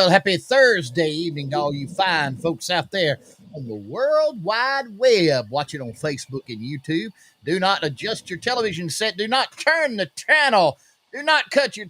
Well, happy Thursday evening to all you fine folks out there on the World Wide Web watching on Facebook and YouTube. Do not adjust your television set. Do not turn the channel. Do not cut your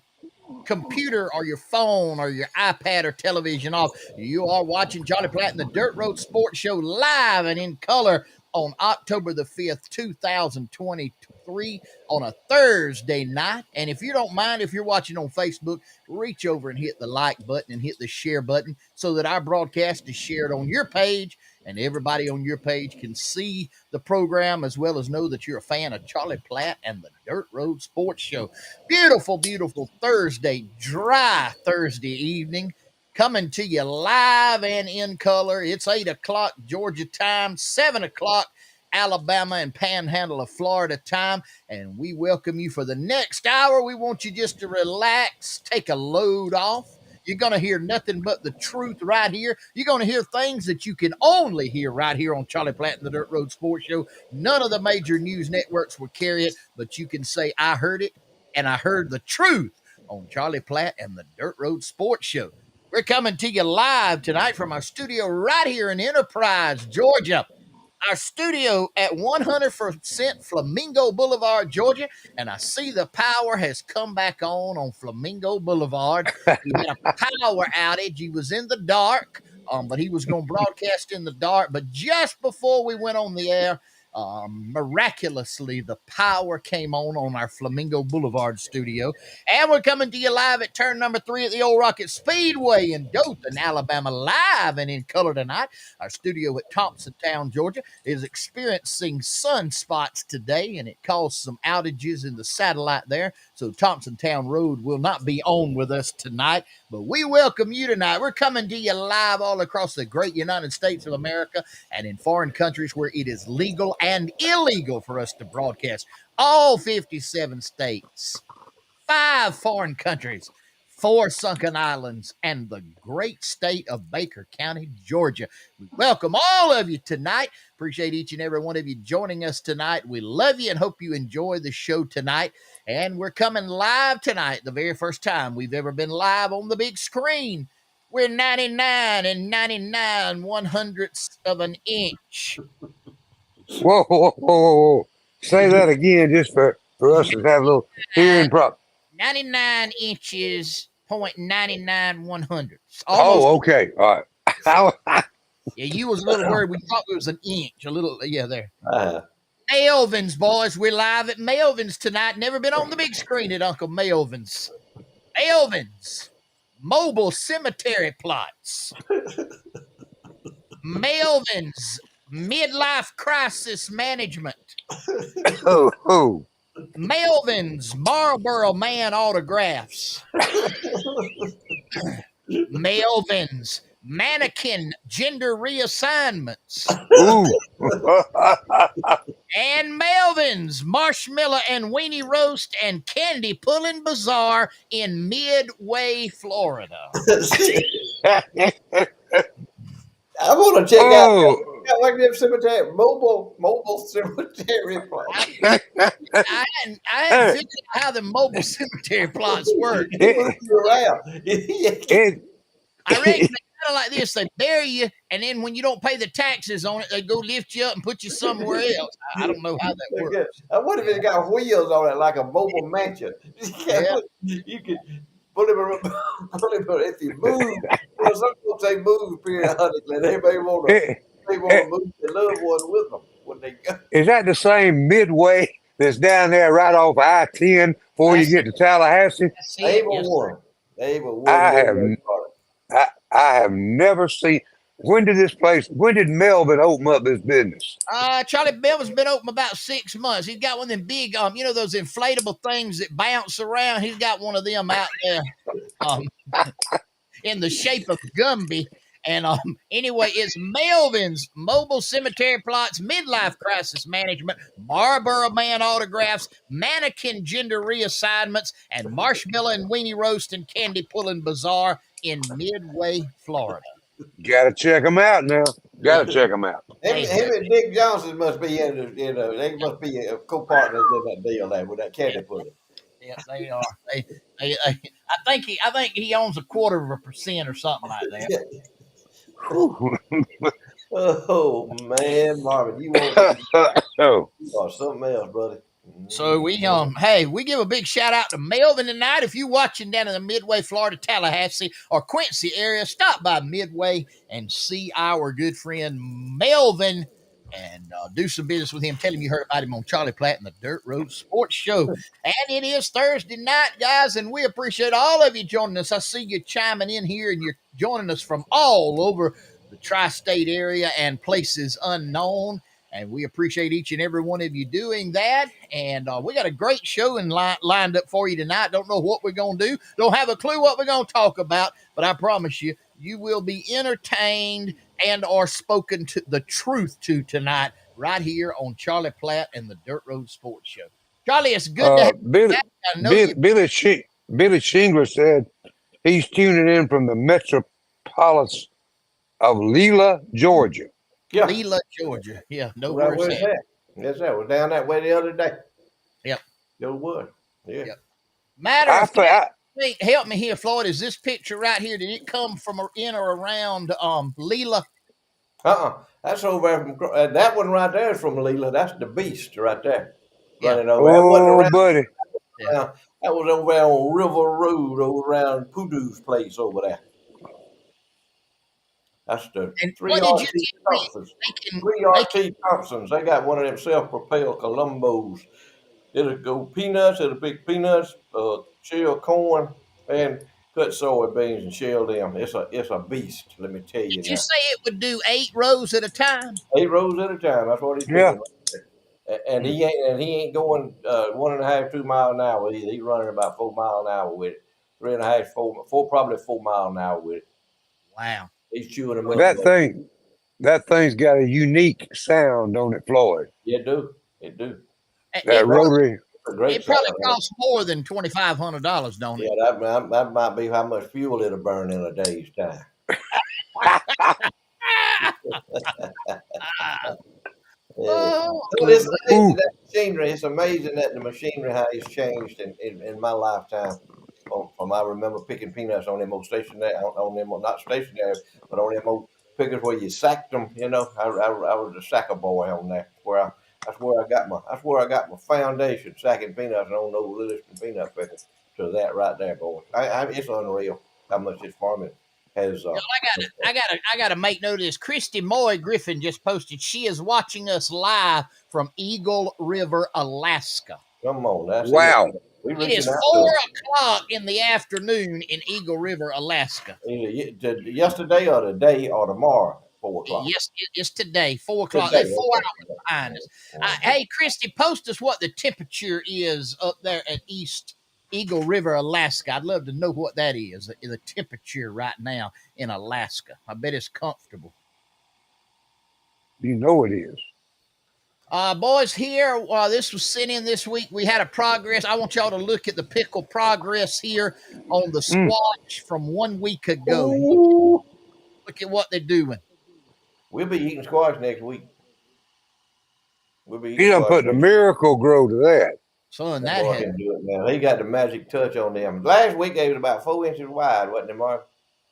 computer or your phone or your iPad or television off. You are watching Charlie Platt and the Dirt Road Sports Show live and in color on October the 5th, 2023 on a Thursday night. And if you don't mind, if you're watching on Facebook, reach over and hit the like button and hit the share button so that our broadcast is shared on your page and everybody on your page can see the program as well as know that you're a fan of Charlie Platt and the Dirt Road Sports Show. Beautiful, beautiful Thursday, dry Thursday evening, coming to you live and in color. It's 8 o'clock Georgia time, 7 o'clock Alabama and Panhandle of Florida time, and we welcome you for the next hour. We want you just to relax, take a load off. You're going to hear nothing but the truth right here. You're going to hear things that you can only hear right here on Charlie Platt and the Dirt Road Sports Show. None of the major news networks will carry it, but you can say, I heard it, and I heard the truth on Charlie Platt and the Dirt Road Sports Show. We're coming to you live tonight from our studio right here in Enterprise, Georgia. Our studio at 100% Flamingo Boulevard, Georgia, and I see the power has come back on Flamingo Boulevard. He had a power outage. He was in the dark, but he was going to broadcast in the dark. But just before we went on the air, miraculously, the power came on our Flamingo Boulevard studio. And we're coming to you live at turn number 3 at the Old Rocket Speedway in Dothan, Alabama, live and in color tonight. Our studio at Thompsontown, Georgia, is experiencing sunspots today, and it caused some outages in the satellite there. So Thompsontown Road will not be on with us tonight, but we welcome you tonight. We're coming to you live all across the great United States of America and in foreign countries where it is legal and illegal for us to broadcast. All 57 states, 5 foreign countries, 4 sunken islands, and the great state of Baker County, Georgia. We welcome all of you tonight. Appreciate each and every one of you joining us tonight. We love you and hope you enjoy the show tonight. And we're coming live tonight, the very first time we've ever been live on the big screen. We're 99 and 99 100ths of an inch. Whoa, whoa, whoa, whoa, whoa. Say that again just for us to have a little hearing problem. 99 inches, 0.99 100ths. Oh, okay. All right. Yeah, you was a little worried. We thought it was an inch. A little, yeah, there. Melvin's, boys. We're live at Melvin's tonight. Never been on the big screen at Uncle Melvin's. Melvin's. Mobile cemetery plots. Melvin's. Midlife crisis management. Oh. Melvin's Marlboro Man autographs. Melvin's mannequin gender reassignments. And Melvin's marshmallow and weenie roast and candy pulling bazaar in Midway, Florida. I want to check out like them cemetery, mobile cemetery plots. I hadn't figured out how the mobile cemetery plots work. I reckon they kind of like this. They bury you, and then when you don't pay the taxes on it, they go lift you up and put you somewhere else. I don't know how that works. I wonder if it's got wheels on it like a mobile mansion. You can pull him if you move. Some folks say move periodically. They may want to move their loved one with them when they go. Is that the same Midway that's down there right off I-10 before you get to Tallahassee? Able one. I have never seen. When did Melvin open up his business? Charlie Melvin's been open about 6 months. He's got one of them big, those inflatable things that bounce around. He's got one of them out there in the shape of Gumby. And anyway, it's Melvin's Mobile Cemetery Plots, Midlife Crisis Management, Marlboro Man autographs, mannequin gender reassignments, and marshmallow and weenie roast and candy pulling bazaar in Midway, Florida. Gotta check them out now. Check them out. Him and Dick Johnson must be they must be co-partners in that deal there with that candy pulling. Yeah, they are. I think he owns a quarter of a percent or something like that. Whew. Oh man, Marvin, you won't be Oh, you are something else, brother. So hey, we give a big shout out to Melvin tonight. If you're watching down in the Midway, Florida, Tallahassee, or Quincy area, stop by Midway and see our good friend Melvin and do some business with him. Tell him you heard about him on Charlie Platt and the Dirt Road Sports Show. And it is Thursday night, guys, and we appreciate all of you joining us. I see you chiming in here, and you're joining us from all over the tri-state area and places unknown. And we appreciate each and every one of you doing that. And we got a great show lined up for you tonight. Don't know what we're going to do. Don't have a clue what we're going to talk about. But I promise you, you will be entertained and or spoken to the truth to tonight right here on Charlie Platt and the Dirt Road Sports Show. Charlie, it's good to have you Billy, back. I know you Billy Shingler said he's tuning in from the metropolis of Leela, Georgia. Yeah, Leela, Georgia. Yeah, know right. where it's Where's at. that? Yes, that was down that way the other day. Yep. It was. Yeah. Yep. Matter I, of fe- fact, I help me here, Floyd. Is this picture right here? Did it come from in or around Leela? That's over there from that one right there is from Leela. That's the beast right there Yeah, running over. That wasn't oh buddy, yeah. around. That was over there on River Road, over around Poodoo's place over there. That's the And three what did you RT tell me? Thompsons. Three They can. RT Thompsons. They got one of them self-propelled Columbos. It'll go peanuts. It'll pick peanuts, shell corn, and cut soybeans and shell them. It's a beast. Let me tell you Did you now. say it would do 8 rows at a time? 8 rows at a time. That's what he's yeah. doing. And Mm, he ain't going 1.5, 2 miles an hour either. He's running about 4 miles an hour with it. 3.5, four, probably 4 miles an hour with it. wow. He's chewing them up. That thing, that thing's got a unique sound on it, Floyd. Yeah, it do. It do. That It Great, probably rotary. a great it sound. probably costs more than $2,500, don't Yeah, it? that might be how much fuel it'll burn in a day's time. Yeah. Oh, But it's amazing Ooh, that machinery. It's amazing that the machinery how it's changed in my lifetime. From I remember picking peanuts on them old stationary, on them not stationary, but on them old pickers where you sacked them. I was a sacker boy on that. That's where I got my foundation sacking peanuts and on those Livingston peanut pickers. To that right there, boy. It's unreal how much this farming has. y'all, I gotta make note of this. Christy Moy Griffin just posted. She is watching us live from Eagle River, Alaska. Come on, that's it. wow. We It is reaching out to 4 o'clock in the afternoon in Eagle River, Alaska. either yesterday or today or tomorrow, 4 o'clock. Yes, it's today, 4 o'clock. They're Today, 4 hours okay. behind us. Mhm. Hey, Christy, post us what the temperature is up there at East Eagle River, Alaska. I'd love to know what that is. The temperature right now in Alaska. I bet it's comfortable. You know it is. Boys, here, this was sent in this week. We had a progress. I want y'all to look at the pickle progress here on the Mm. squash from 1 week ago. Ooh, Look at what they're doing. we'll be eating squash next week. We'll be He eating done squash put the next week. miracle grow to that. Son, That that boy has, can do it now. He got the magic touch on them. Last week they was about 4 inches wide, wasn't it, Mark?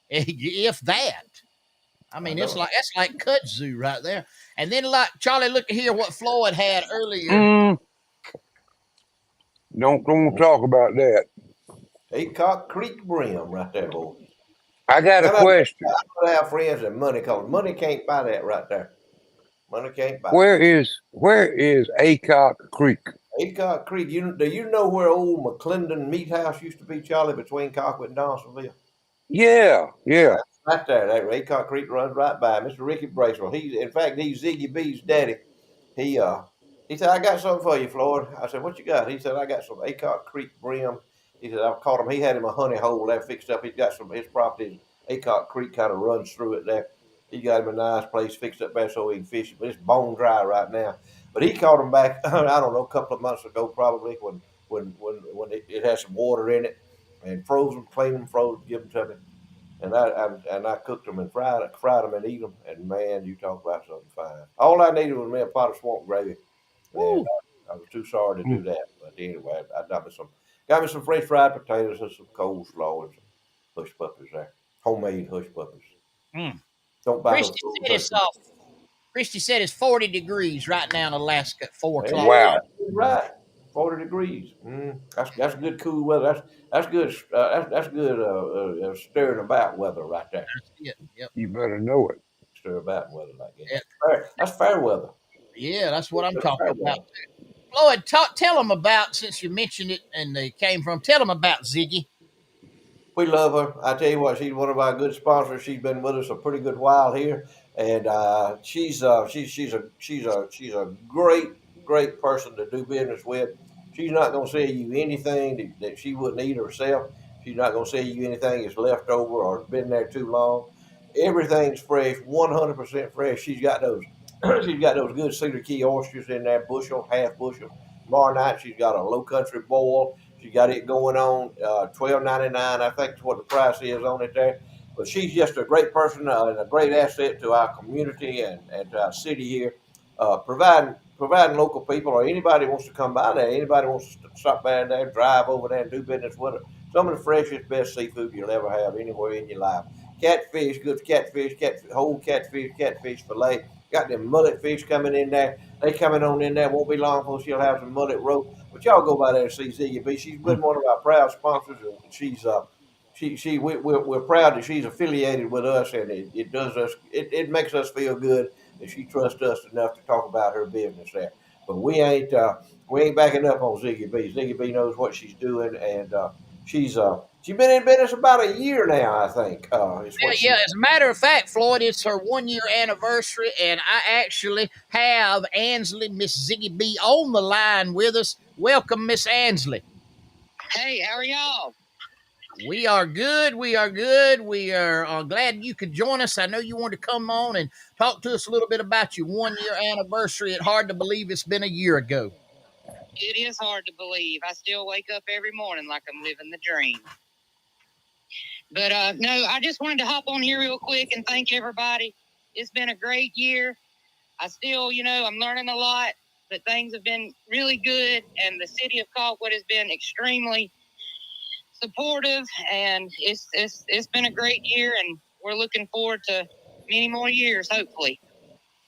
if that. I I mean, know. it's like kudzu right there. And then like Charlie, look at here what Floyd had earlier. Mm, don't talk about that. Haycock Creek brim right there, boy. I got a And I question. have friends and money because money can't buy that right there. Money can't buy it. Where is Acock Creek? Haycock Creek. Do you know where old McClendon Meat House used to be, Charlie, between Cockwood and Dawsonville? Yeah, yeah. Right there. That Haycock Creek runs right by Mr. Ricky Bracewell. In fact, he's Ziggy B's daddy. He uh he said, I got something for you, Floyd. I said, what you got? He said, I got some Acock Creek brim. He said, I've caught him. He had him a honey hole there fixed up. He's got some his property. Acock Creek kind of runs through it there. He got him a nice place fixed up there so he can fish. But it's bone dry right now. But he caught him back, I don't know, a couple of months ago probably when it had some water in it and froze them, cleaned them, froze, give them to me. And I cooked them and fried them and eat them. And man, you talk about something fine. All I needed was me a pot of swamp gravy, and Woo. I was too sorry to Mm. do that. But anyway, I done me some Got me some French fried potatoes and some coleslaw and some hush puppies there. Homemade hush puppies. Mm. Don't buy no Christy frozen said hush it's puppies. Christy said it's 40 degrees right now in Alaska at 4 o'clock. Yeah, Wow. right. 40 degrees. That's good cool weather. That's good. That's good. Stirring about weather right there. That's it. Yep. You better know it. Stir about weather like that. Yep. That's fair weather. Yeah, that's what I'm That's talking fair about. weather. Floyd, tell them about, since you mentioned it and they came from, tell them about Ziggy. We love her. I tell you what, she's one of our good sponsors. She's been with us a pretty good while here, and she's a great person to do business with. She's not going to sell you anything that she wouldn't eat herself. She's not going to sell you anything that's left over or been there too long. Everything's fresh, 100% fresh. She's got those she's got those good Cedar Key oysters in there, bushel, half bushel. Tomorrow night she's got a low country boil. She got it going on $12.99. I think is what the price is on it there. But she's just a great person and a great asset to our community and to our city here, providing local people or anybody wants to come by there. Anybody wants to stop by there, drive over there, and do business with her. Some of the freshest, best seafood you'll ever have anywhere in your life. Catfish, good catfish, whole catfish fillet. Got them mullet fish coming in there. They coming on in there. Won't be long before she'll have some mullet roast. But y'all go by there and see Ziggy B. She's been one of our proud sponsors, and we're proud that she's affiliated with us, and it does us it makes us feel good that she trusts us enough to talk about her business there. But we ain't backing up on Ziggy B. Ziggy B knows what she's doing, and she's been in business about a year now, I think. Is Yeah, what she. yeah. As a matter of fact, Floyd, it's her 1 year anniversary, and I actually have Ansley, Miss Ziggy B, on the line with us. Welcome, Miss Ansley. Hey, how are y'all? We are good. We are good. We are glad you could join us. I know you wanted to come on and talk to us a little bit about your 1 year anniversary. It's hard to believe it's been a year ago. It is hard to believe. I still wake up every morning like I'm living the dream. But no, I just wanted to hop on here real quick and thank everybody. It's been a great year. I still, I'm learning a lot, but things have been really good, and the city of Colquitt has been extremely supportive, and it's been a great year, and we're looking forward to many more years, hopefully.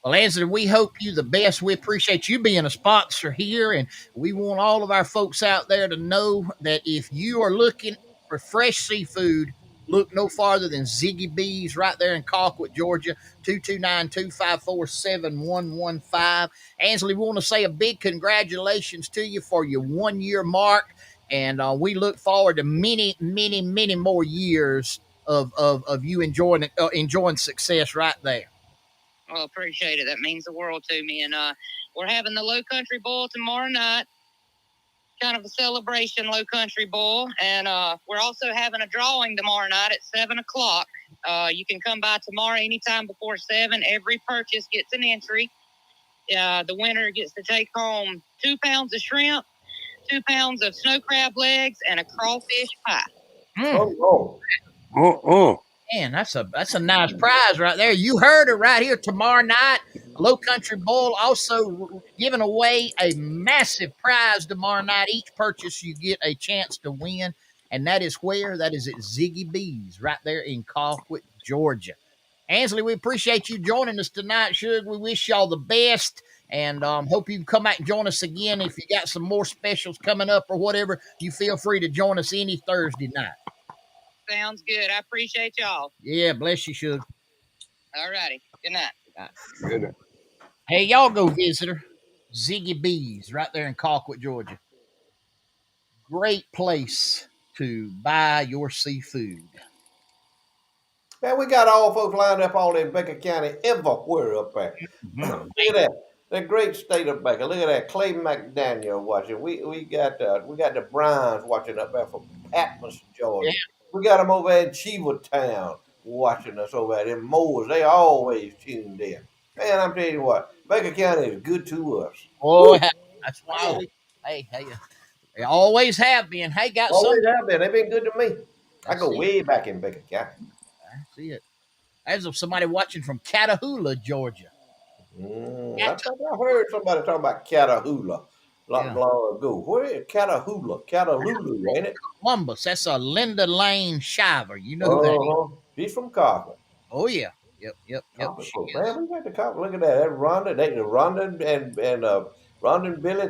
Well, Ansley, we hope you the best. We appreciate you being a sponsor here, and we want all of our folks out there to know that if you are looking for fresh seafood, look no farther than Ziggy B's right there in Colquitt, Georgia, 229-254-7115. Ansley, we want to say a big congratulations to you for your 1 year mark, and we look forward to many, many, many more years of you enjoying success right there. Well, appreciate it. That means the world to me. And we're having the Low Country Bowl tomorrow night, kind of a celebration Low Country Bowl. And we're also having a drawing tomorrow night at 7 o'clock. You can come by tomorrow anytime before 7. Every purchase gets an entry. The winner gets to take home 2 pounds of shrimp, 2 pounds of snow crab legs, and a crawfish pie. Oh. Man, that's a nice prize right there. You heard it right here tomorrow night. Low Country Bowl also giving away a massive prize tomorrow night. Each purchase you get a chance to win, and that is where? That is at Ziggy B's right there in Colquitt, Georgia. Ansley, we appreciate you joining us tonight, Suge. We wish y'all the best, and hope you can come back and join us again. If you got some more specials coming up or whatever, you feel free to join us any Thursday night. Sounds good. I appreciate y'all. Yeah, bless you, Suge. All righty. Good night. Good. Hey, y'all go visit her. Ziggy B's right there in Colquitt, Georgia. Great place to buy your seafood. Man, we got all folks lined up all in Baker County everywhere up there. Mm-hmm. Look at that. The great state of Baker. Look at that. Clay McDaniel watching. We got the Browns watching up there from Patmos, Georgia. Yeah. We got them over at Cheevertown watching us over at them Moors. They always tuned in. Man, I'm telling you what, Baker County is good to us. Oh, that's why hey, they always have been. Hey, got some. Always have been. They've been good to me. I go way back in Baker County. I see it. As of somebody watching from Catahoula, Georgia. I think I heard somebody talking about Catahoula. Not long ago. Where is Catalulu, ain't it? Columbus. That's a Linda Lane Shiver. You know who that is? She's from Cochran. Oh yeah. Yep. Cochran She folk. is. Man, we went to Cochran. Look at that. That Rhonda, Rhonda and Billy,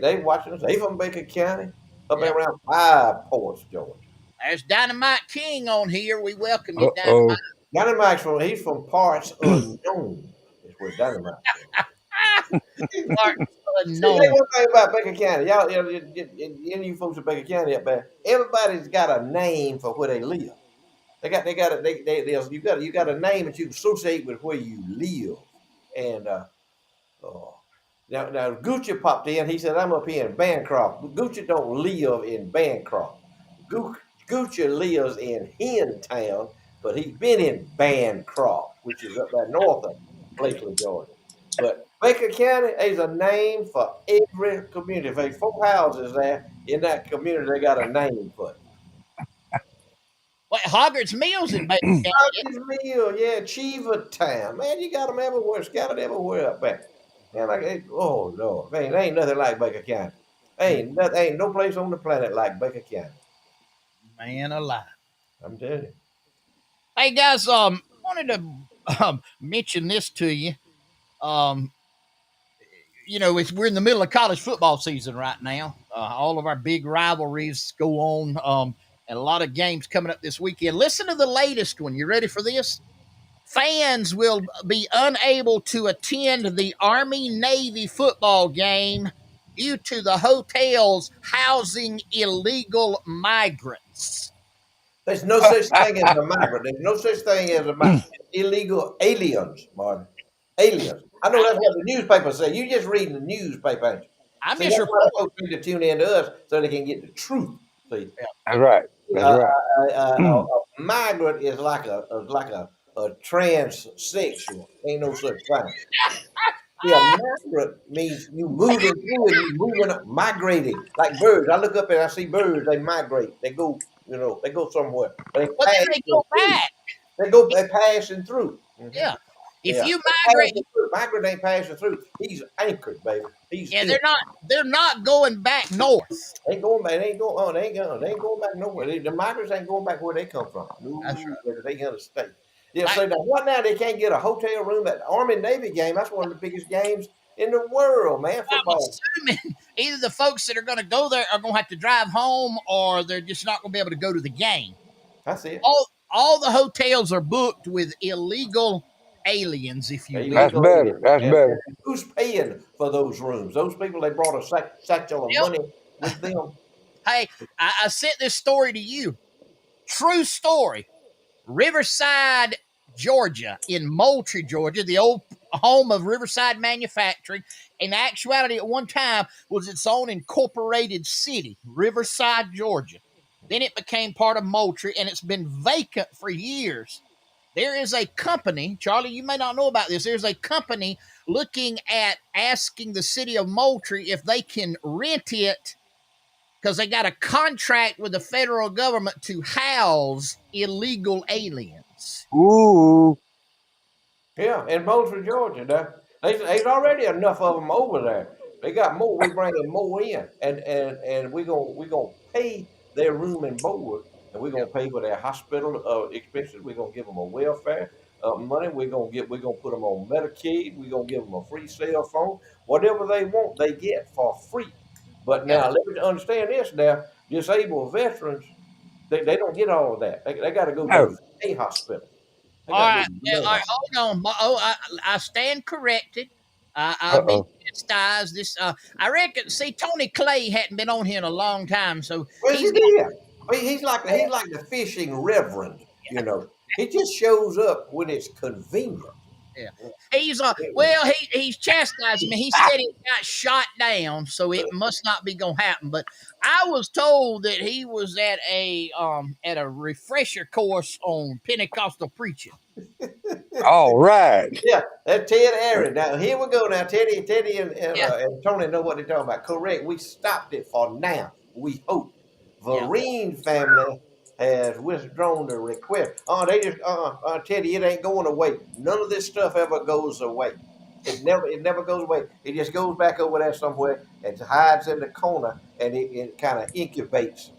they watching us. They from Baker County, up Yep. around Five Points, Georgia. There's Dynamite King on here. We welcome you, Dynamite. Uh-oh. Dynamite's he's from parts unknown. Is where Dynamite is. Part See, unknown. that's one thing about Baker County. You folks in Baker County up there, everybody's got a name for where they live. You got a name that you associate with where you live. And oh, now Gucci popped in. He said, "I'm up here in Bancroft." But Gucci don't live in Bancroft. Gucci lives in Hentown, but he's been in Bancroft, which is up there north of Blakely, Georgia. But Baker County is a name for every community. If there's 4 houses there in that community, they got a name for it. Wait, Hoggart's Mills in Baker County. Hopkins Mill, yeah, Cheever Town. Man, you got them everywhere, scattered everywhere up there. Man, oh Lord, man, there ain't nothing like Baker County. Ain't no place on the planet like Baker County. Man alive. I'm telling you. Hey guys, wanted to mention this to you. Um, we're in the middle of college football season right now. All of our big rivalries go on, and a lot of games coming up this weekend. Listen to the latest one. You ready for this? Fans will be unable to attend the Army Navy football game due to the hotels housing illegal migrants. There's no such thing as a migrant. There's no such thing as illegal aliens, Martin. Aliens. I know that's what the newspaper say. You just reading the newspaper, ain't you? I'm See, just that's why reporting. folks need to tune in to us so they can get the truth. See, That's right. That's right. a migrant is like a transsexual. Ain't no such thing. Yeah, migrant means you moving through and you moving up, migrating like birds. I look up and I see birds. They migrate. They go, they go somewhere. They Well, then they passing go through. back. They passing through. Yeah. If Yeah, you they migrate, passing through. Migrant ain't passing through. He's anchored, baby. He's yeah, in. they're not going back north. They ain't going back. They ain't going. Oh, they ain't going back nowhere. The migrants ain't going back where they come from. That's No, right. they gonna stay. Yeah. I, So now, what now? They can't get a hotel room at the Army Navy game. That's one of the biggest games in the world, man. I'm Football. assuming either the folks that are going to go there are going to have to drive home, or they're just not going to be able to go to the game. That's it. All the hotels are booked with illegal aliens, if you will. That's Illegal better. aliens. That's better. And who's paying for those rooms? Those people they brought a satchel of Yep. money with them. Hey, I sent this story to you. True story. Riverside, Georgia, in Moultrie, Georgia, the old home of Riverside Manufacturing. In actuality, at one time, was its own incorporated city, Riverside, Georgia. Then it became part of Moultrie, and it's been vacant for years. There is a company, Charlie, you may not know about this. There's a company looking at asking the city of Moultrie if they can rent it because they got a contract with the federal government to house illegal aliens. Ooh. Yeah, in Moultrie, Georgia. Now, there's already enough of them over there. They got more. We bringing more in, and we gonna pay their room and board, and we're gonna pay for their hospital expenses. We're gonna give them a welfare money. We're gonna put them on Medicaid. We're gonna give them a free cell phone. Whatever they want, they get for free. But Yep. now let me understand this. Now, disabled veterans, they don't get all of that. They got to go to No. the VA hospital. They All got to go right, to the yeah, VA all right, hospital. hold on. I stand corrected. I've been Uh-oh. chastised. I reckon. See, Tony Clay hadn't been on here in a long time, so Where's he's he got. been? He's like the fishing reverend. He just shows up when it's convenient. Yeah, he's well, he's chastised me. He said he got shot down, so it must not be gonna happen. But I was told that he was at a refresher course on Pentecostal preaching. All right. Yeah, that's Ted Aaron. Now here we go. Now Teddy Yeah, and Tony know what they're talking about. Correct. We stopped it for now. We hope. yeah. Vereen family has withdrawn the request. Oh, they just Teddy, it ain't going away. None of this stuff ever goes away. It never goes away. It just goes back over there somewhere and hides in the corner, and it kind of incubates.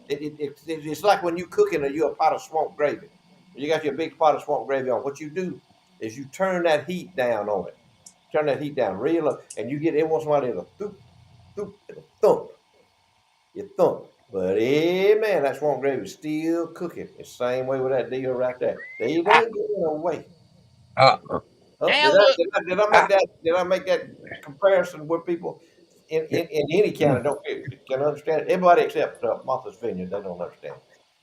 It's like when you cooking a pot of swamp gravy. When you got your big pot of swamp gravy on, what you do is you turn that heat down on it. Turn that heat down real low, and you get every once in a while it'll thump, thump, it'll thump. You thump. But hey man, that swamp gravy is still cooking. The same way with that deal right there. They ain't going away. Uh, Oh, Now look, did I make that comparison where people in any county don't can understand it? Everybody except Martha's Vineyard, they don't understand.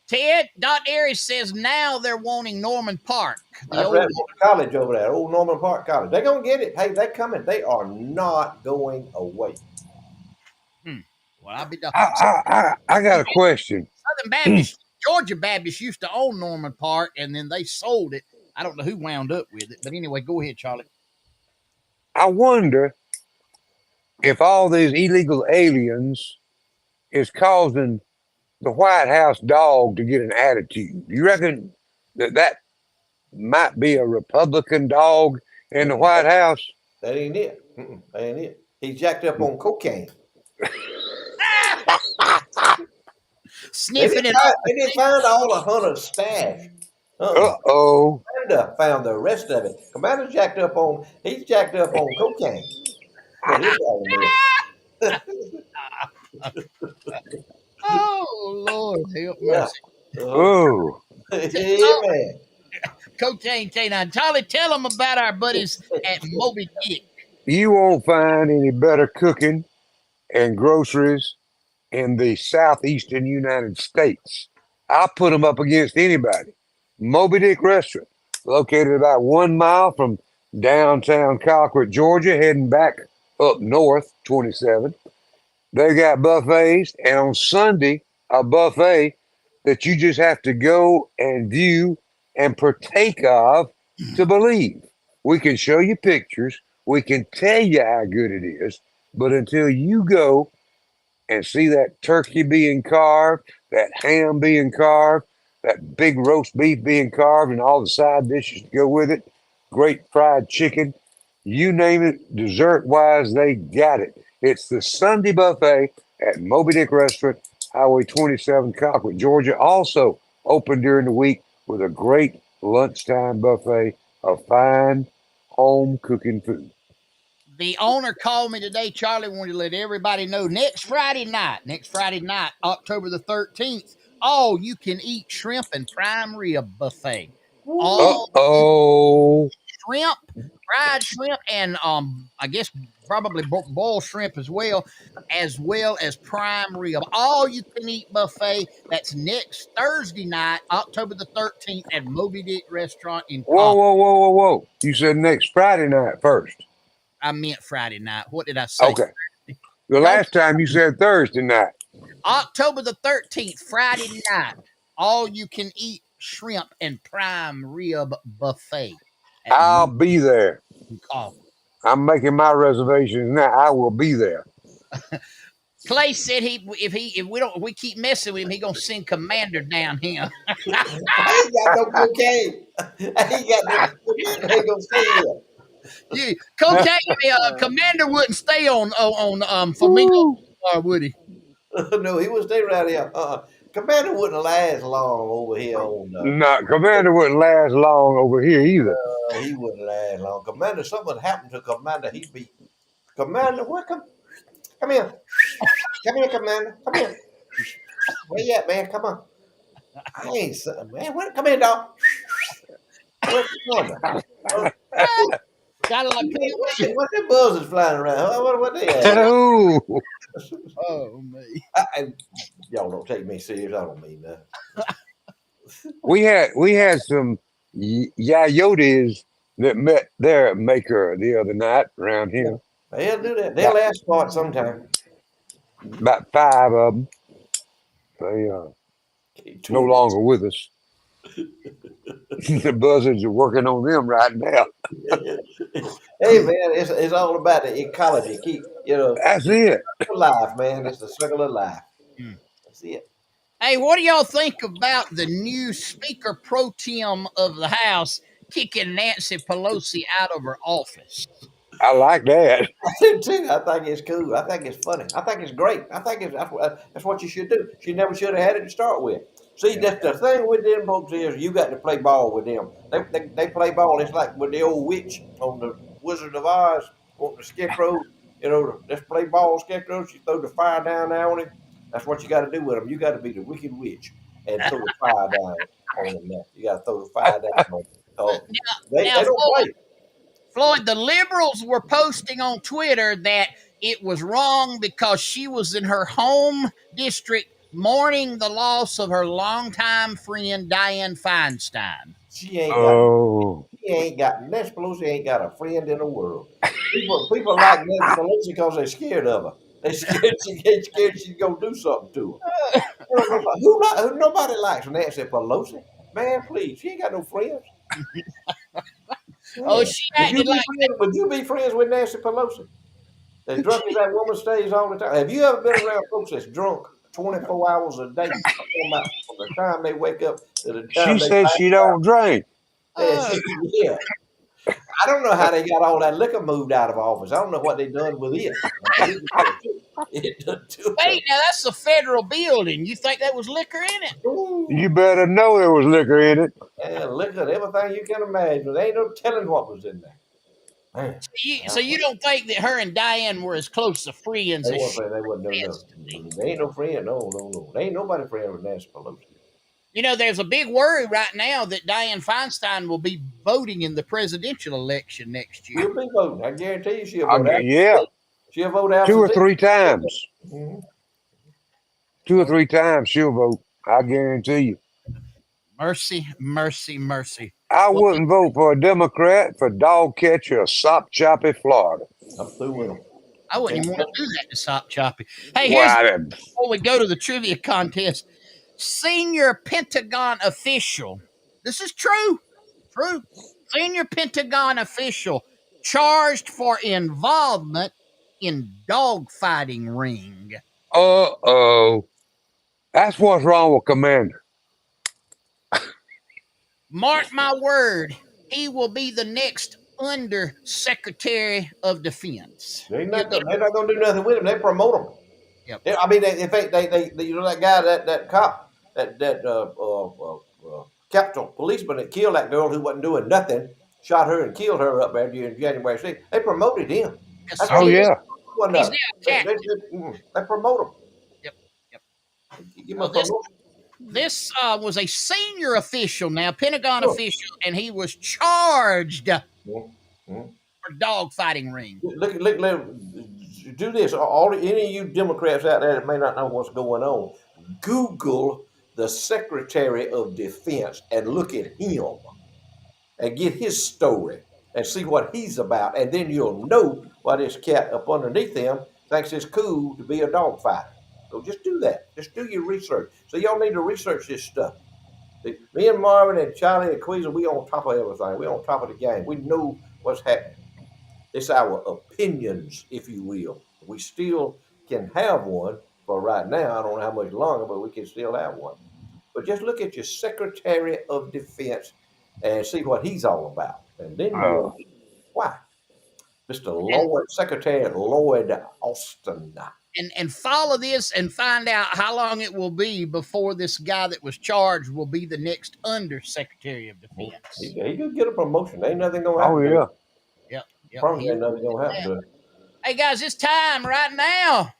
Ted, Dot Aries says now they're wanting Norman Park, the That's old right, college over there, old Norman Park College. They're gonna get it. Hey, they coming. They are not going away. Well, I'll be done. I got a question. Southern Baptist, Georgia Baptist used to own Norman Park, and then they sold it. I don't know who wound up with it, but anyway, go ahead, Charlie. I wonder if all these illegal aliens is causing the White House dog to get an attitude. You reckon that might be a Republican dog in the White House? That ain't it. That ain't it. He jacked up on cocaine. Sniffing it off. They didn't find all of Hunter's stash. Uh-oh. Commander found the rest of it. Commander he's jacked up on cocaine. Put his dog Oh, Lord, help yeah. mercy. Oh. Yeah, man. Cocaine Canine. Charlie, tell them about our buddies at Moby Dick. You won't find any better cooking and groceries in the southeastern United States. I'll put them up against anybody. Moby Dick Restaurant, located about 1 mile from downtown Colquitt, Georgia, heading back up north 27. They got buffets, and on Sunday, a buffet that you just have to go and view and partake of to believe. We can show you pictures, we can tell you how good it is, but until you go and see that turkey being carved, that ham being carved, that big roast beef being carved, and all the side dishes to go with it, great fried chicken, you name it, dessert wise, they got it. It's the Sunday buffet at Moby Dick Restaurant, Highway 27, Colquitt, Georgia. Also open during the week with a great lunchtime buffet of fine home cooking food. The owner called me today. Charlie wanted to let everybody know next Friday night, October the 13th, all you can eat shrimp and prime rib buffet. All Uh-oh. shrimp, fried shrimp, and I guess probably boiled shrimp as well as prime rib. All you can eat buffet. That's next Thursday night, October the 13th, at Moby Dick Restaurant in Whoa, Compton. whoa, whoa, whoa, whoa. You said next Friday night first. I meant Friday night. What did I say? Okay. The last time you said Thursday night. October the 13th, Friday night, all you can eat shrimp and prime rib buffet. I'll be there. Compton. I'm making my reservations now. I will be there. Clay said if we keep messing with him, he gonna send Commander down here. I ain't got no cocaine. I ain't got no cocaine. I ain't gonna stay here. Yeah, cocaine. Commander wouldn't stay on Flamingo, would he? No, he would stay right here. Commander wouldn't last long over here on. No, Commander wouldn't last long over here either. He wouldn't last long. Commander, something happened to Commander. He'd be Commander. Come here, Commander. Come here. Where you at, man? Come on. I ain't something, man. Come here, dog. Where's the corner? Got like What the buzzers flying around? What they at? Oh, oh me. Y'all don't take me serious. I don't mean that. we had some yayotes that met their maker the other night around here. They'll do that. They'll ask for it sometime. About 5 of them. They no longer with us. The buzzards are working on them right now. Hey man, it's all about the ecology. Keep That's it. life, man. It's the circle of life. That's it. Hey, what do y'all think about the new Speaker Pro Tem of the House kicking Nancy Pelosi out of her office? I like that. I do too. I think it's cool. I think it's funny. I think it's great. I think that's what you should do. She never should have had it to start with. See, that's the thing with them folks is you got to play ball with them. They play ball. It's like with the old witch on the Wizard of Oz, on the scarecrow. Let's play ball, scarecrow. She throw the fire down there on him. That's what you got to do with them. You got to be the wicked witch and throw the fire down on them. Now. You got to throw the fire down on them. So they don't play. Floyd, the liberals were posting on Twitter that it was wrong because she was in her home district mourning the loss of her longtime friend Dianne Feinstein. She ain't got. Oh, She ain't got. Nancy Pelosi ain't got a friend in the world. People like Nancy Pelosi because they're scared of her. They scared. She get scared she's gonna do something to them. Nobody likes Nancy Pelosi. Man, please, she ain't got no friends. Oh, she acted like Would you be friends with Nancy Pelosi? As drunk as that woman stays all the time. Have you ever been around folks that's drunk 24 hours a day? From the time they wake up to the she time they said she don't drink. yeah. I don't know how they got all that liquor moved out of office. I don't know what they done with it. It done took wait, now that's a federal building. You think there was liquor in it? You better know there was liquor in it. Yeah, liquor, everything you can imagine. There ain't no telling what was in there. Man, So you don't think that her and Diane were as close to friends they as wasn't, she they wasn't no, professed to be? no. They ain't no friend. No. They ain't nobody friend with Nancy Pelosi. There's a big worry right now that Dianne Feinstein will be voting in the presidential election next year. She'll be voting. I guarantee you she'll vote out. Yeah, She'll vote 2 or absentee. 3 times. Mhm. 2 or 3 times she'll vote. I guarantee you. Mercy, mercy, mercy. I Well, wouldn't vote for a Democrat for dog catcher of Sop Choppy, Florida. I'm through with them. I wouldn't even want to do that to Sop Choppy. Hey, Well, before we go to the trivia contest, senior Pentagon official. This is true. True. Senior Pentagon official charged for involvement in dogfighting ring. uh-oh. That's what's wrong with Commander. Mark my word, he will be the next Under Secretary of Defense. They're not going to do nothing with him. They promote him. Yep. I mean, if they that guy, that cop, that Capitol policeman that killed that girl who wasn't doing nothing, shot her and killed her up there during January 6th. They promoted him. Yes, Oh, yeah. He's now captain. They promote him. Yep. Give him Well, a promotion. This was a senior official now, Pentagon Sure. official, and he was charged Mhm. for dogfighting ring. Look, do this. Any of you Democrats out there that may not know what's going on, Google the Secretary of Defense and look at him and get his story and see what he's about, and then you'll know why this cat up underneath him thinks it's cool to be a dog fighter. So just do that. Just do your research. So y'all need to research this stuff. Me and Marvin and Charlie and Queasy, we on top of everything. We on top of the game. We know what's happening. It's our opinions, if you will. We still can have one for right now. I don't know how much longer, but we can still have one. But just look at your Secretary of Defense and see what he's all about. And then you'll why. Mr. Lloyd, Secretary Lloyd Austin. And follow this and find out how long it will be before this guy that was charged will be the next Under Secretary of Defense. He could get a promotion. Ain't nothing gonna happen. Oh, yeah. Yep. Probably ain't nothing gonna happen to it. Hey guys, it's time right now.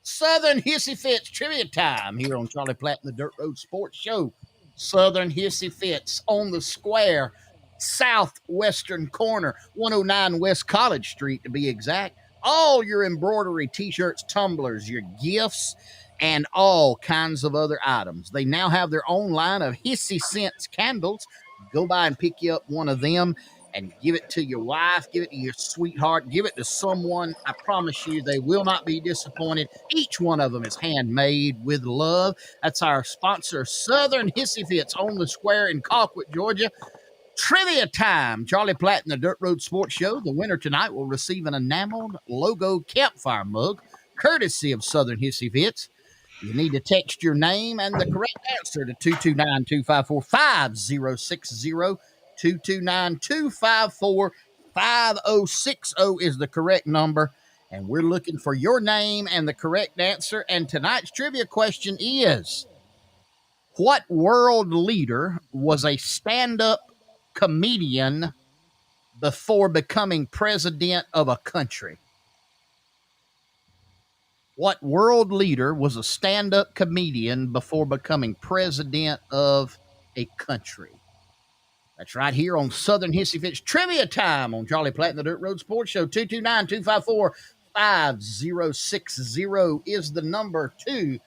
Southern Hissy Fits trivia time here on Charlie Platt and the Dirt Road Sports Show. Southern Hissy Fits on the square, southwestern corner, 109 West College Street to be exact. All your embroidery, t-shirts, tumblers, your gifts, and all kinds of other items. They now have their own line of Hissy Scents candles. Go by and pick you up one of them and give it to your wife, give it to your sweetheart, give it to someone. I promise you they will not be disappointed. Each one of them is handmade with love. That's our sponsor, Southern Hissy Fits on the square in Colquitt, Georgia. Trivia time. Charlie Platt and the Dirt Road Sports Show. The winner tonight will receive an enameled logo campfire mug, courtesy of Southern Hissy Fits. You need to text your name and the correct answer to 229-254-5060, 229-254-5060. 5060 is the correct number. And we're looking for your name and the correct answer. And tonight's trivia question is: what world leader was a stand up comedian before becoming president of a country? What world leader was a stand up comedian before becoming president of a country? That's right here on Southern Hissy Fitz Trivia Time on Charlie Platt and the Dirt Road Sports Show. 229-254-5060 is the number to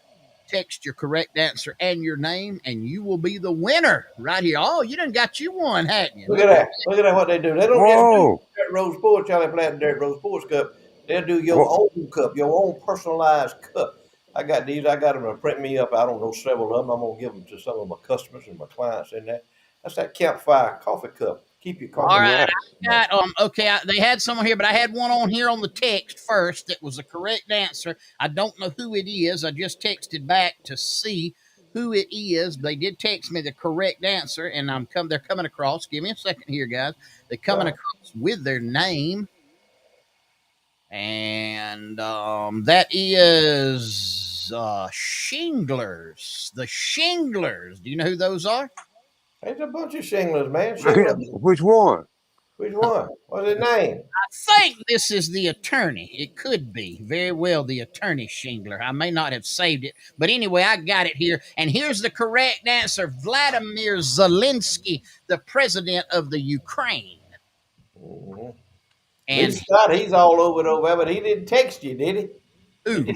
text your correct answer and your name, and you will be the winner right here. Oh, you done got you one, hadn't you? Look at that. Look at that what they do. They don't Whoa. just do Dirt Road Sports, Charlie Platt and Dirt Road Sports Cup. They'll do your Whoa. own cup, your own personalized cup. I got these. I got them to print me up. I don't know several of them. I'm going to give them to some of my customers and my clients in there. That's that campfire coffee cup. Keep your coffee. All right, Nice. I got okay. They had some here, but I had one on here on the text first that was the correct answer. I don't know who it is. I just texted back to see who it is. They did text me the correct answer, and they're coming across. Give me a second here, guys. They're coming across with their name, and that is Shinglers. The Shinglers. Do you know who those are? There's a bunch of shinglers, man. Shinglers. Which one? Which one? What's his name? I think this is the attorney. It could be very well the attorney Shingler. I may not have saved it, but anyway, I got it here. And here's the correct answer: Vladimir Zelensky, the president of the Ukraine. Mm-hmm. And Scott, he's all over it over there, but he didn't text you, did he? ooh,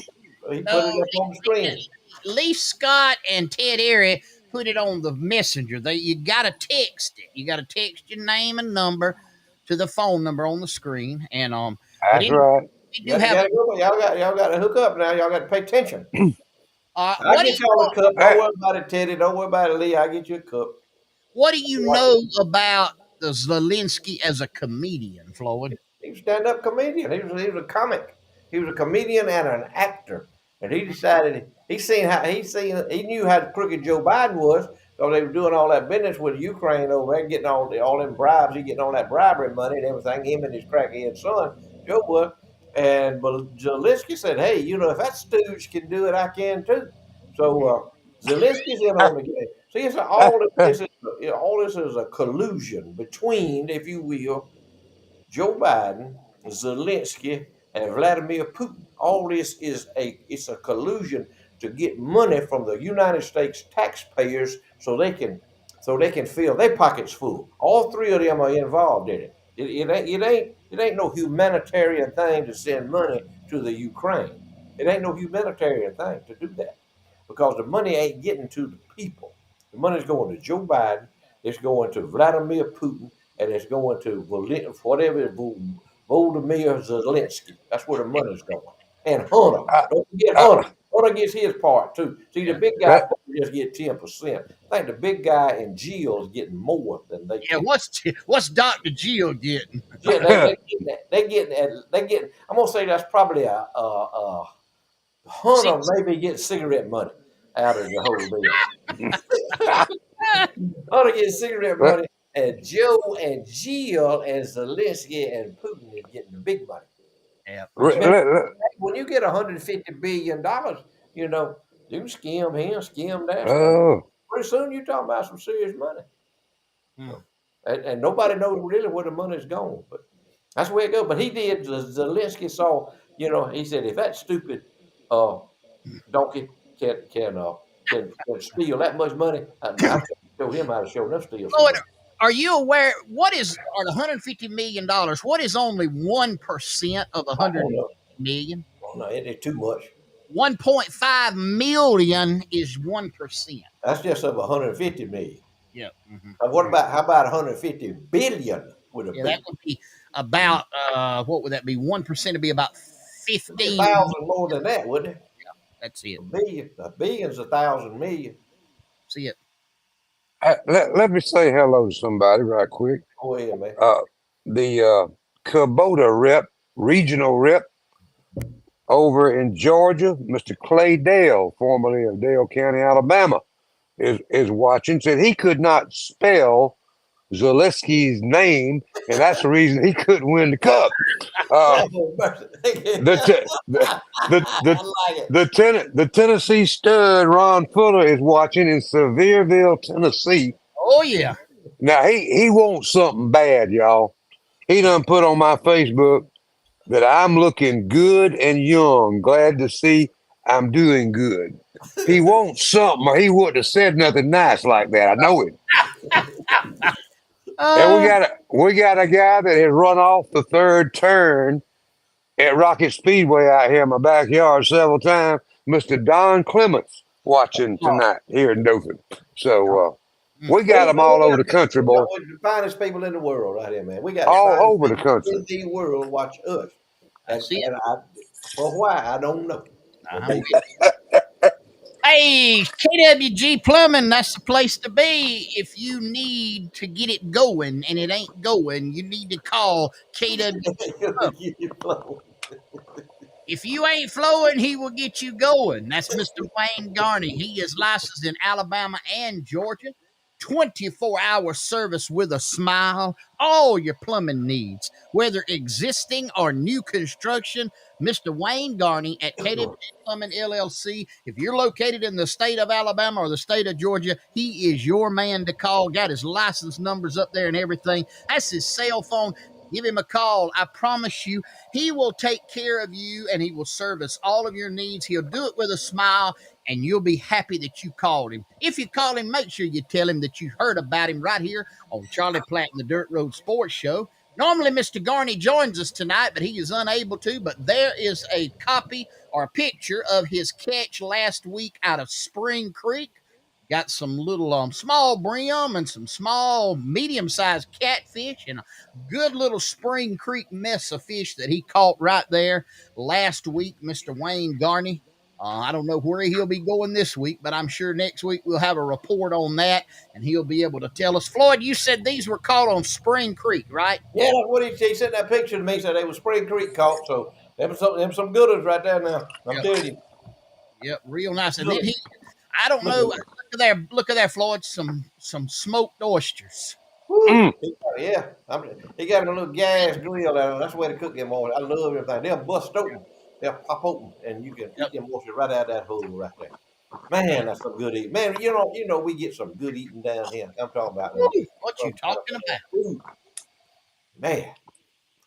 He put it up on the screen. Lee Scott and Ted Airy put it on the messenger. You got to text it. You got to text your name and number to the phone number on the screen. And That's right. Y'all got to hook up now. Y'all got to pay attention. I'll get y'all a cup. Don't worry about it, Teddy. Don't worry about it, Lee. I'll get you a cup. What do you know about the Zelensky as a comedian, Floyd? He was a stand-up comedian. He was a comic. He was a comedian and an actor. And he decided he knew how crooked Joe Biden was, because they were doing all that business with Ukraine over there, getting all them bribes. He getting all that bribery money and everything. Him and his crackhead son, Joe was. And but Zelensky said, "Hey, if that stooge can do it, I can too." So Zelensky's in on the game. See, all this is a collusion between, if you will, Joe Biden, Zelensky, and Vladimir Putin. All this is a collusion to get money from the United States taxpayers so they can fill their pockets full. All three of them are involved in it. It ain't no humanitarian thing to send money to the Ukraine. It ain't no humanitarian thing to do that, because the money ain't getting to the people. The money's going to Joe Biden. It's going to Vladimir Putin, and it's going to whatever Volodymyr Zelensky. That's where the money's going. And Hunter. Don't forget Hunter. Hunter gets his part too. See, the big guy just get 10%. I think the big guy in jail is getting more than they. Yeah, what's Dr. Geo getting? Yeah, they getting. I'm gonna say that's probably a Hunter maybe getting cigarette money out of the whole deal. Hunter gets cigarette money, and Joe and Jill and Zelensky and Putin is getting the big money. Yeah. When you get $150 billion, you can skim here, skim that. Pretty soon you're talking about some serious money. And nobody knows really where the money's going, but that's where it goes. But he did. Zelensky saw, he said, if that stupid donkey can steal that much money, I can show him how to show enough steal. Are you aware are the $150 million? What is only 1% of $100 million? Oh, no, it ain't too much. 1.5 million is 1%. That's just of 150 million. Yeah. How about 150 billion with a that would be about what would that be? 1% would be about 15,000 more than that, wouldn't it? Yeah, that's it. A billion's 1,000 million. See it. Let me say hello to somebody right quick. Go ahead, man. The Kubota regional rep over in Georgia, Mr. Clay Dale, formerly of Dale County, Alabama, is watching. Said he could not spell Zaleski's name, and that's the reason he couldn't win the cup. Uh, the, te- the I like it. the Tennessee stud Ron Fuller is watching in Sevierville, Tennessee. Oh yeah. Now he wants something bad, y'all. He done put on my Facebook that I'm looking good and young. Glad to see I'm doing good. He wants something, or he wouldn't have said nothing nice like that. I know it. And Uh, we got a guy that has run off the third turn at Rocket Speedway out here in my backyard several times. Mr. Don Clements watching tonight here in Dothan. So we got them all over the country, We got boy. the finest people in the world right here, man. We got the All finest over the people country. in the world watch us. I And see it. and I for why I don't know. But I'm they with you. Hey, KWG Plumbing, that's the place to be if you need to get it going and it ain't going. You need to call KWG Plumbing. you flow. If you ain't flowing, he will get you going. That's Mr. Wayne Garney. He is licensed in Alabama and Georgia. 24-hour service with a smile. All your plumbing needs, whether existing or new construction. Mr. Wayne Garney at KWG Plumbing LLC. If you're located in the state of Alabama or the state of Georgia, he is your man to call. Got his license numbers up there and everything. That's his cell phone. Give him a call. I promise you, he will take care of you and he will service all of your needs. He'll do it with a smile and you'll be happy that you called him. If you call him, make sure you tell him that you heard about him right here on Charlie Platt and the Dirt Road Sports Show. Normally, Mr. Garney joins us tonight, but he is unable to. But there is a copy or a picture of his catch last week out of Spring Creek. Got some little small brim and some small medium-sized catfish and a good little Spring Creek mess of fish that he caught right there last week, Mr. Wayne Garney. I don't know where he'll be going this week, but I'm sure next week we'll have a report on that and he'll be able to tell us. Floyd, you said these were caught on Spring Creek, right? Yeah, that's what he sent that picture to me. Said they was Spring Creek caught. So them some good ones right there now. I'm Yep. telling you. Yep, real nice. And then I don't know, look at there, Floyd, some smoked oysters. Mm. Yeah, he got a little gas grill there. That's the way to cook them oysters. I love everything. They'll bust open. They'll pop open, and you can Yep. eat them oysters right out of that hole right there. Man, that's some good eating. Man, you know, we get some good eating down here. I'm talking about Ooh, what you talking about? food. Man,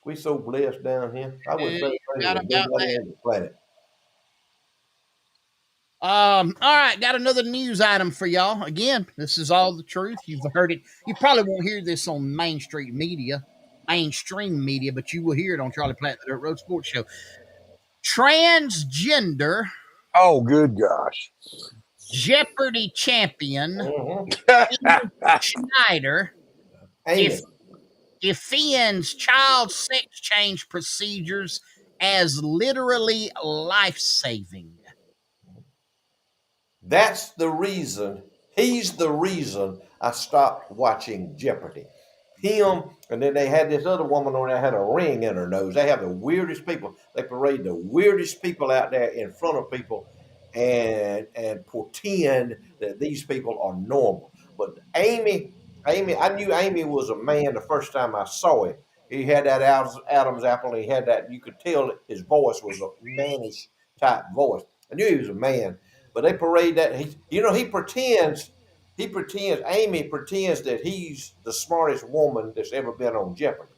we so blessed down here. I wouldn't Yeah, trade you places got with about nobody that. on the planet. All right, got another news item for y'all. Again, this is all the truth. You've heard it. You probably won't hear this on mainstream media, but you will hear it on Charlie Platt, the Dirt Road Sports Show. Transgender Oh, good gosh. Jeopardy champion Mm-hmm. Amy Schneider Amy. defends child sex change procedures as literally life saving. That's the reason. He's the reason I stopped watching Jeopardy. Him, and then they had this other woman on there had a ring in her nose. They have the weirdest people. They parade the weirdest people out there in front of people and pretend that these people are normal. But Amy, I knew Amy was a man the first time I saw him. He had that Adam's apple. And he had that. You could tell his voice was a mannish type voice. I knew he was a man. But they parade that. Amy pretends that he's the smartest woman that's ever been on Jeopardy.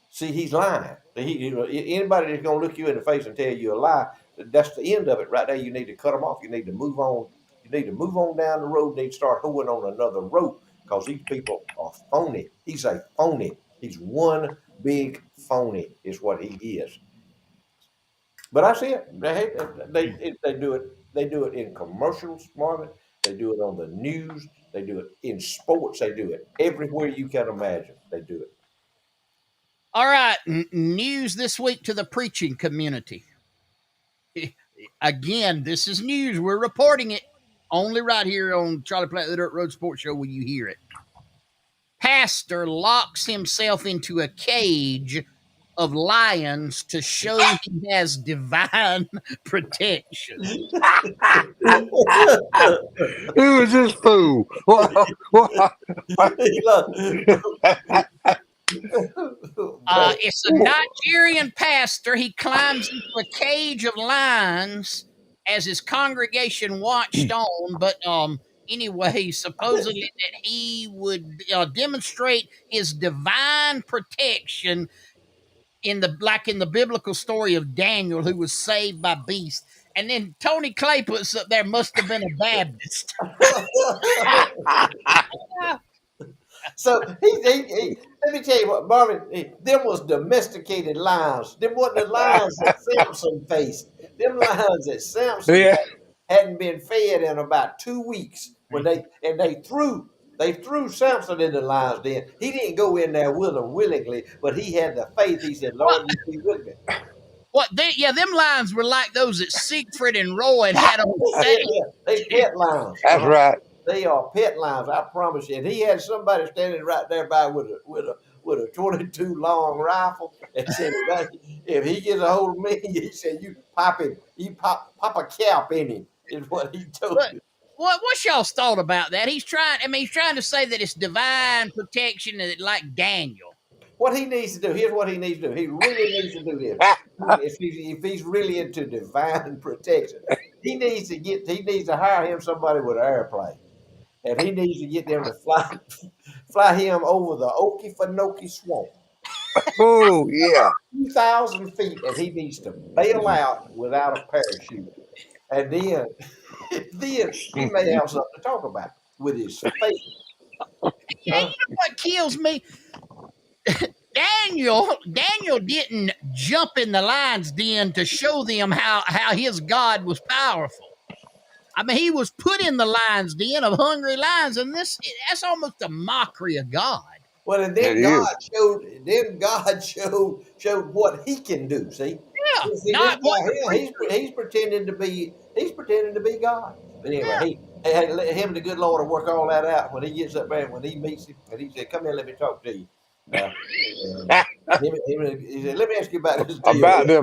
See, he's lying. Anybody that's going to look you in the face and tell you a lie, that's the end of it right there. You need to cut them off. You need to move on. You need to move on down the road. You need to start hoeing on another road because these people are phony. He's a phony. He's one big phony is what he is. But I see it. They do it. They do it in commercials, Marvin. They do it on the news. They do it in sports. They do it everywhere you can imagine. They do it. All right, news this week to the preaching community. Again, this is news. We're reporting it only right here on Charlie Platt, the Dirt Road Sports Show, will you hear it. Pastor locks himself into a cage of lions to show he has divine protection. Who is this fool? He loved- Man, It's a Nigerian pastor. He climbs into a cage of lions as his congregation watched on. But anyway, supposedly that he would demonstrate his divine protection in the biblical story of Daniel, who was saved by beasts. And then Tony Clay puts up there must have been a Baptist. So let me tell you what, Marvin, them was domesticated lions. Them wasn't the lions that Samson faced. Them lions that Samson Yeah. hadn't been fed in about 2 weeks when they threw Samson in the lion's den. He didn't go in there with them willingly, but he had the faith. He said, What? Lord, you be with me. Yeah, them lions were like those that Siegfried and Roy had on Yeah, stage. yeah. They pet lions. That's right. They are pet lions, I promise you. And he had somebody standing right there by with a 22 long rifle and said, if he gets a hold of me, he said, you pop him. You pop a cap in him, is what he told But me. what's y'all's thought about that? He's trying. I mean, he's trying to say that it's divine protection, like Daniel. What he needs to do, here's what he needs to do. He really needs to do this. If he's really into divine protection, he needs to hire him somebody with an airplane. And he needs to get them to fly him over the Okefenokee Swamp. Oh yeah. 2,000 feet, and he needs to bail out without a parachute. And then, then he may have something to talk about with his faith. Yeah, you know what kills me? Daniel didn't jump in the lion's den to show them how his God was powerful. I mean, he was put in the lion's den of hungry lions, and that's almost a mockery of God. Well, and It is. then God showed what he can do. See, Yeah, see this not what guy the here, preacher. he's pretending to be God. But anyway, Yeah, let him and the good Lord will work all that out when he gets up there and when he meets him, and he said, "Come here, let me talk to you." And he said, "Let me ask you about this deal about here."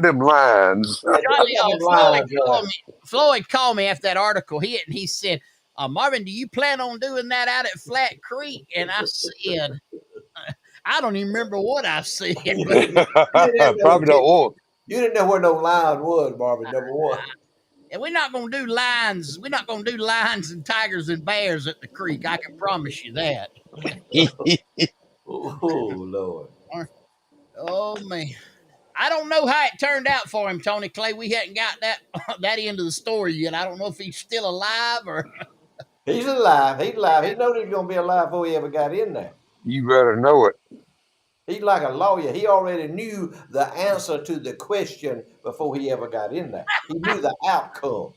them lines. Johnny, About them Floyd lines, called me. Floyd called me after that article hit, and he said, "Marvin, do you plan on doing that out at Flat Creek?" And I said, "I don't even remember what I said, but you didn't know Probably the oil. you didn't know where no lion was, Marvin. Number one. and we're not going to do lions. We're not going to do lions and tigers and bears at the creek. I can promise you that." Oh Lord. Oh man, I don't know how it turned out for him, Tony Clay. We hadn't got that that end of the story yet. I don't know if he's still alive or. He's alive. He's alive. He knew he was gonna be alive before he ever got in there. You better know it. He's like a lawyer. He already knew the answer to the question before he ever got in there. He knew the outcome.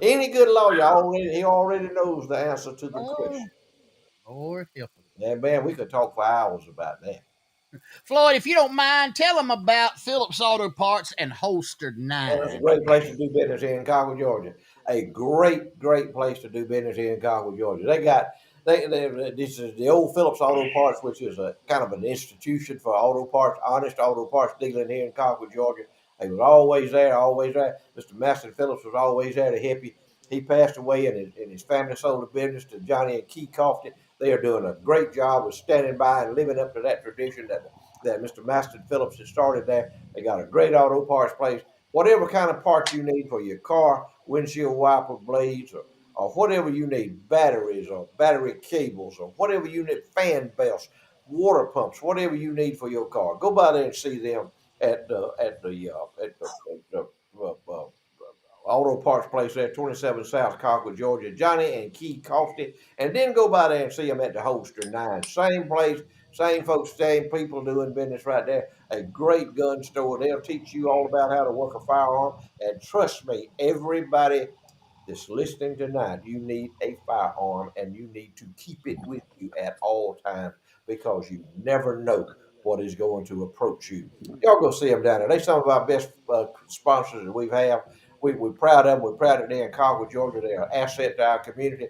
Any good lawyer already knows the answer to the Oh, question. Lord help him. And man, we could talk for hours about that. Floyd, if you don't mind, tell them about Phillips Auto Parts and Holstered Man, it's a 9. great place to do business here in Concord, Georgia. A great place to do business here in Concord, Georgia. This is the old Phillips Auto Parts, which is a kind of an institution for auto parts, honest auto parts dealing here in Concord, Georgia. He was always there, always there. Mr. Master Phillips was always there to help you. He passed away, and his family sold the business to Johnny and Key Coffey. They are doing a great job of standing by and living up to that tradition that Mr. Master Phillips has started there. They got a great auto parts place. Whatever kind of parts you need for your car, windshield wiper blades, or whatever you need, batteries or battery cables, or whatever you need, fan belts, water pumps, whatever you need for your car. Go by there and see them at the auto parts place there, 27 South Concord, Georgia. Johnny and Key Coffey, and then go by there and see them at the Holster 9. Same place, same folks, same people doing business right there. A great gun store. They'll teach you all about how to work a firearm. And trust me, everybody that's listening tonight, you need a firearm and you need to keep it with you at all times because you never know what is going to approach you. Y'all go see them down there. They're some of our best sponsors that we've had. We're proud of them. We're proud that they're in Concord, Georgia. They are an asset to our community.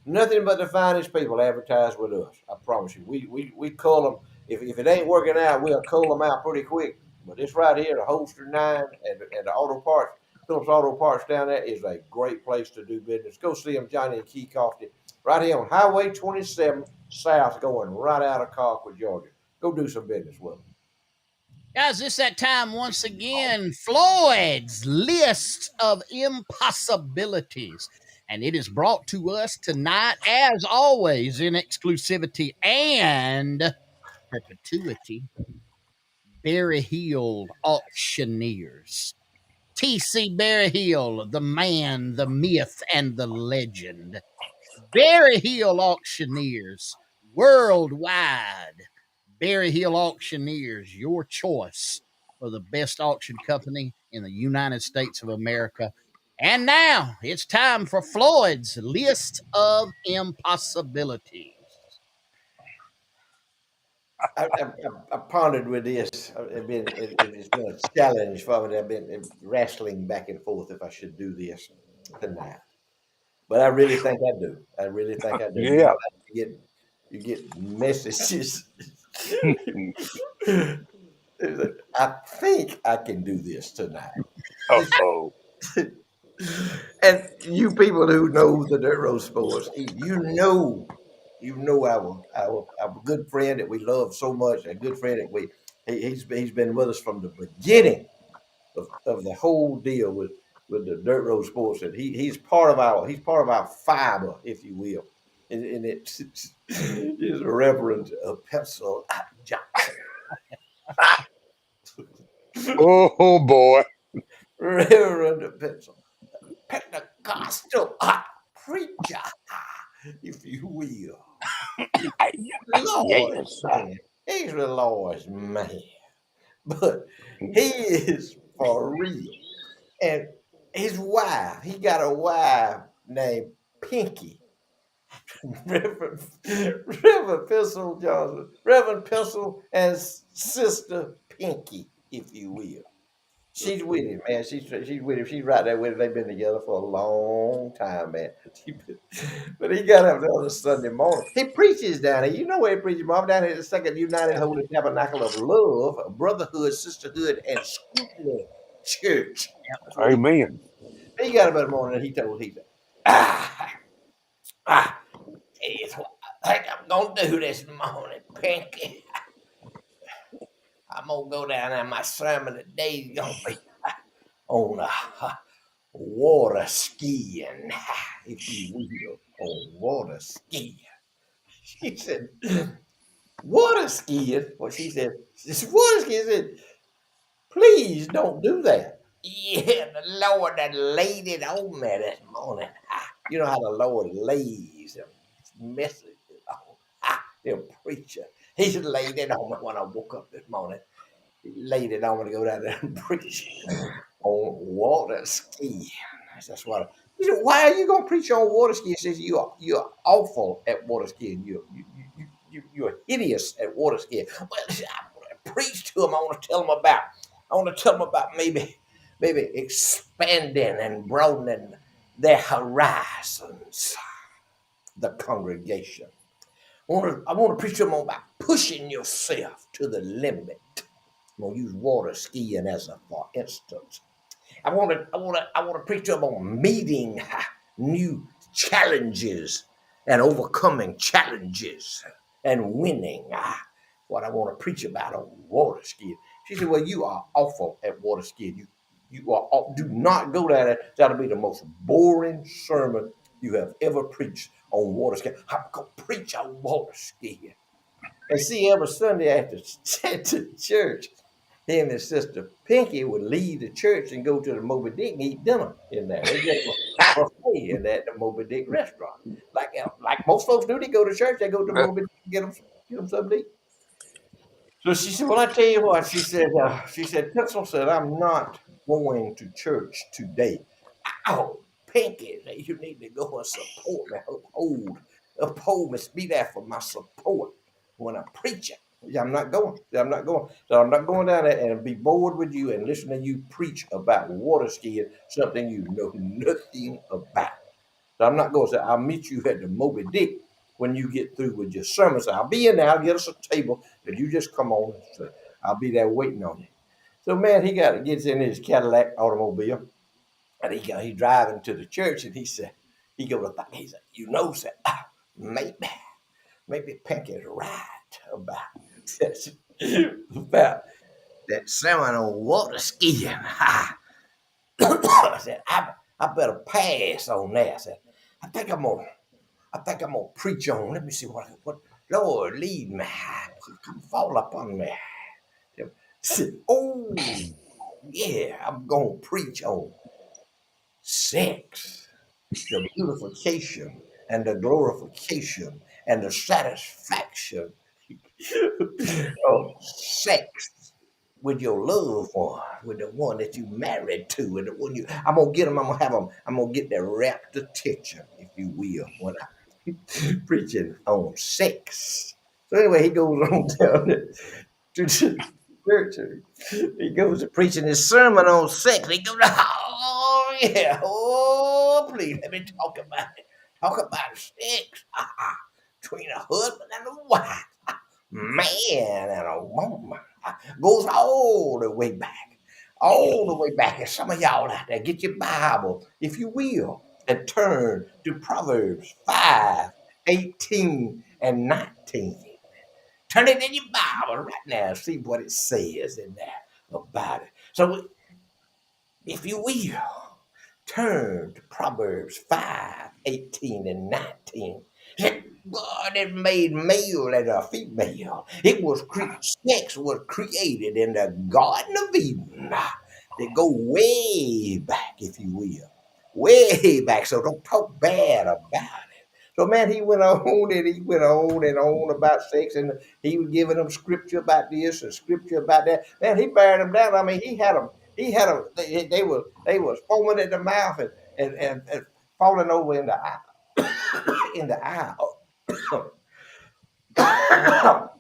Nothing but the finest people advertise with us. I promise you. We call them. If it ain't working out, we'll call them out pretty quick. But this right here, the Holster 9 and the auto parts, Phillips Auto Parts down there is a great place to do business. Go see them, Johnny and Key Coffey, right here on Highway 27 South, going right out of Colquitt, Georgia. Go do some business with them. Guys, it's that time once again. Floyd's List of Impossibilities. And it is brought to us tonight, as always, in exclusivity and perpetuity. Berry Hill Auctioneers. T.C. Berry Hill, the man, the myth, and the legend. Berry Hill Auctioneers, worldwide. Berry Hill Auctioneers, your choice for the best auction company in the United States of America. And now it's time for Floyd's List of Impossibilities. I pondered with this. It's been a challenge for me. I've been wrestling back and forth if I should do this tonight. But I really think I do. I really think I do. Yeah. You get messages. I think I can do this tonight. Uh-oh. And you people who know the dirt road sports, you know our good friend that we love so much, a good friend that he's been with us from the beginning of the whole deal with the dirt road sports, and he's part of our fiber, if you will, and it's is Reverend Pencil Johnson. Oh boy. Reverend Pencil, Pentecostal preacher, if you will. Lord, Yes. man. He's the Lord's man. But he is for real. And his wife, he got a wife named Pinky. Reverend Pencil Johnson. Reverend Pencil and Sister Pinky, if you will. She's with him, man. She's with him. She's right there with him. They've been together for a long time, man. But he got up the other Sunday morning. He preaches down here. You know where he preaches, Mom? Down here at the Second United Holy Tabernacle of Love, Brotherhood, Sisterhood, and Scrutiny Church. That's what Amen. he got up in the morning and he said, ah, ah, here's what I think I'm going to do this morning, Pinky. I'm going to go down there. My sermon today is going to be on water skiing, if you will, on water skiing. She said, water skiing? Well, she said, water skiing. She said, please don't do that. Yeah, the Lord that laid it on me this morning. You know how the Lord lays messages on the preacher. He laid it on me when I woke up this morning. He laid it on me to go down there and preach on water skiing. That's what. He said, "Why are you going to preach on water skiing?" He says, "You're awful at water skiing. You're hideous at water skiing." Well, I want to preach to them. I want to tell them about. I want to tell them about maybe expanding and broadening their horizons. The congregation. I want to preach to them about pushing yourself to the limit. I'm gonna use water skiing as a for instance. I want to preach to them on meeting new challenges and overcoming challenges and winning. What I want to preach about on water skiing. She said, "Well, you are awful at water skiing. Do not go down there. That'll be the most boring sermon you have ever preached on water skiing. I'm gonna preach on water skiing." And see, every Sunday after church, him and his sister Pinky would leave the church and go to the Moby Dick and eat dinner in there. They get a buffet in there at the Moby Dick restaurant. Like most folks do, they go to church, they go to Moby Dick and get them something to eat. So she said, "Well, I tell you what," she said, "Pencil said, I'm not going to church today." Oh, Pinky, you need to go and support me, uphold me, be there for my support when I'm preaching. I'm not going. I'm not going. So I'm not going down there and be bored with you and listen to you preach about water skiing, something you know nothing about. So I'm not going to say, I'll meet you at the Moby Dick when you get through with your sermon. So I'll be in there. I'll get us a table, and you just come on. So I'll be there waiting on you. So, man, he gets in his Cadillac automobile, and he's driving to the church, and he said, he said, "You know, sir, maybe Pinky's right about that sermon on water skiing. I said, I better pass on that. I said, I think I'm gonna preach on. Let me see what Lord lead me. Come fall upon me. Oh yeah, I'm gonna preach on sex, the beautification and the glorification and the satisfaction of sex with your loved one, with the one that you married to, and the one I'm gonna get them. I'm gonna get their rapt attention, if you will, when I'm preaching on sex. So anyway, he goes on down to the church. He goes to preaching his sermon on sex. He goes, oh yeah, oh please let me talk about it. Talk about sex between a husband and a wife, man and a woman. Goes all the way back, all the way back. And some of y'all out there, get your Bible, if you will, and turn to Proverbs 5:18 and 19. Turn it in your Bible right now. See what it says in there about it. So, if you will, turn to Proverbs 5:18 and 19. God had made male and a female. Sex was created in the Garden of Eden. They go way back, if you will. Way back. So don't talk bad about it. So man, he went on and he went on and on about sex, and he was giving them scripture about this and scripture about that. Man, he buried them down. I mean, he had them. They was foaming at the mouth and falling over in the eye, in the aisle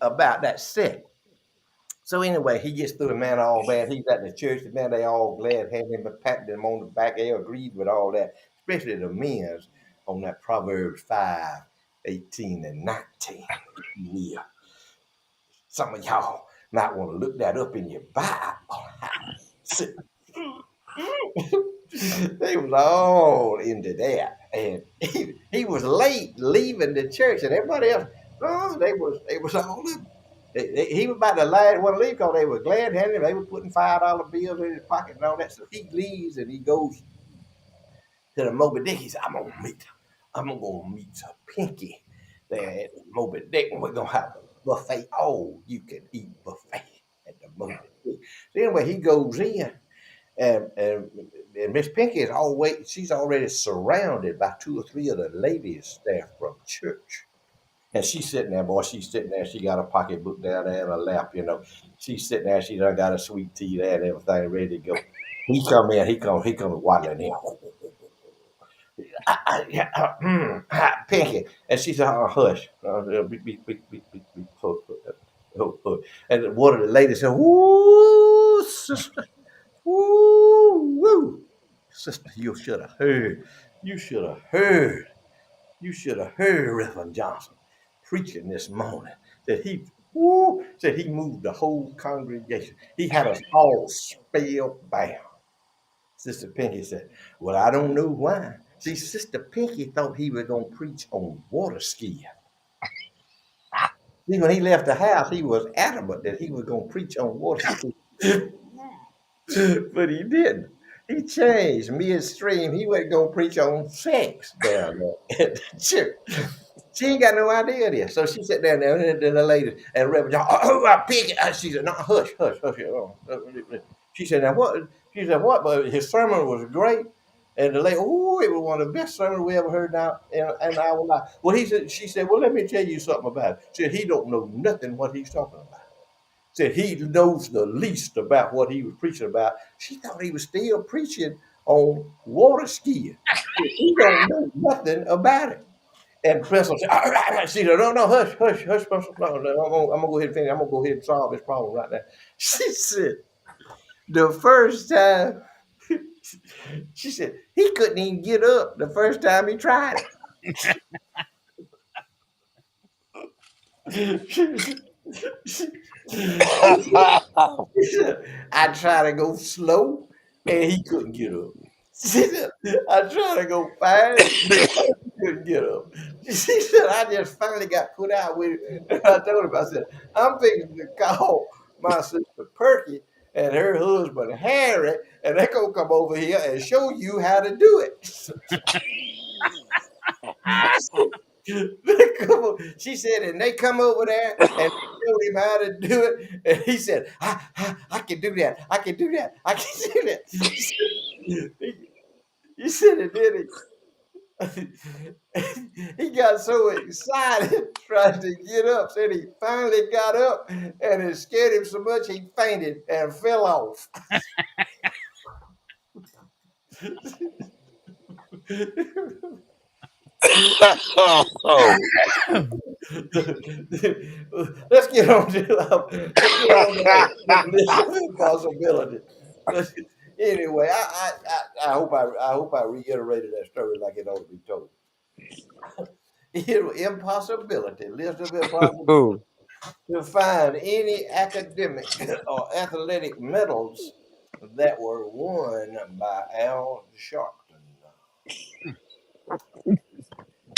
about that sick. So anyway, he gets through the man all bad. He's at the church. The man, they all glad, had him patting him on the back. They agreed with all that, especially the men's on that Proverbs 5:18 and 19. Yeah. Some of y'all might want to look that up in your Bible. They was all into that, and he was late leaving the church, and everybody else, oh, they was all up. He was about the last one to leave because they were glad handing. They were putting $5 bills in his pocket and all that. So he leaves and he goes to the Moby Dick. He said, I'm gonna go meet some Pinky there at the Moby Dick, and we're gonna have a buffet. Oh, you can eat buffet at the Moby Dick. So anyway, he goes in. And Miss Pinky is always, she's already surrounded by 2 or 3 of the ladies there from church. And she's sitting there, boy, she's sitting there, she got a pocketbook down there in her lap, She's sitting there, she done got a sweet tea there and everything ready to go. He come in, he comes waddling in. Pinky. And she said, oh, hush. And one of the ladies said, woo, sister. Woo, woo. Sister, you should have heard. You should have heard. You should have heard Reverend Johnson preaching this morning. That he moved the whole congregation. He had us all spellbound. Sister Pinky said, well, I don't know why. See, Sister Pinky thought he was going to preach on water skiing. See, when he left the house, he was adamant that he was going to preach on water skiing. But he didn't. He changed midstream. He wasn't going to preach on sex down there at the church. She ain't got no idea this. So she sat down there and the lady and Reverend John, I pick it. She said, no, hush. She said, now what? She said, what? But his sermon was great. And the lady, it was one of the best sermons we ever heard now in our life. Well, she said, well, let me tell you something about it. She said, he don't know nothing what he's talking about. Said he knows the least about what he was preaching about. She thought he was still preaching on water skiing. He don't know nothing about it. And Principal said, she said, no, hush, Principal. No, I'm gonna go ahead and finish. I'm gonna go ahead and solve this problem right now. She said, the first time, she said, he couldn't even get up the first time he tried it. I tried to go slow, and he couldn't get up. She said, I tried to go find him. Couldn't get him. She said, I just finally got put out with it. And I told him, I said, I'm fixing to call my sister Perky and her husband Harry, and they're going to come over here and show you how to do it. She said, and they come over there and they showed him how to do it. And he said, I can do that. I can do that. I can do that. He said it, did he? He got so excited trying to get up. Said he finally got up and it scared him so much he fainted and fell off. Oh, Let's get on to the list of impossibility. Anyway, I hope I reiterated that story like it ought to be told. Impossibility, list of impossibility oh. to find any academic or athletic medals that were won by Al Sharpton.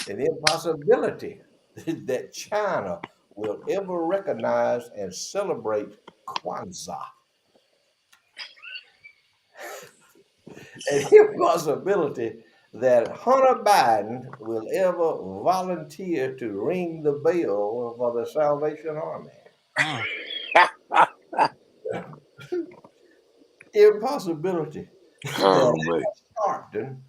An impossibility that China will ever recognize and celebrate Kwanzaa. An impossibility that Hunter Biden will ever volunteer to ring the bell for the Salvation Army. Impossibility Oh, that man. Al Sharpton,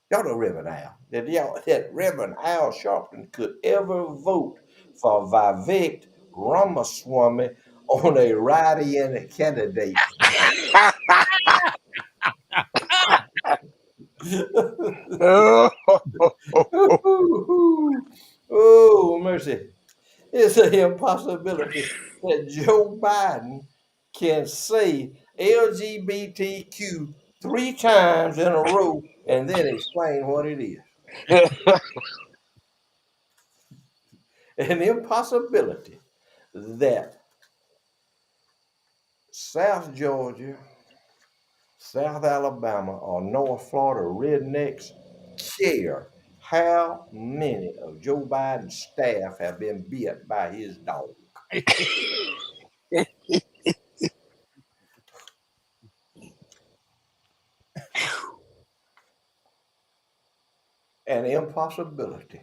y'all know Reverend Al, that Reverend Al Sharpton could ever vote for Vivek Ramaswamy on a write-in candidate. Oh, mercy. It's an impossibility that Joe Biden can say LGBTQ 3 times in a row and then explain what it is. An impossibility that South Georgia, South Alabama, or North Florida rednecks care how many of Joe Biden's staff have been bit by his dog. An impossibility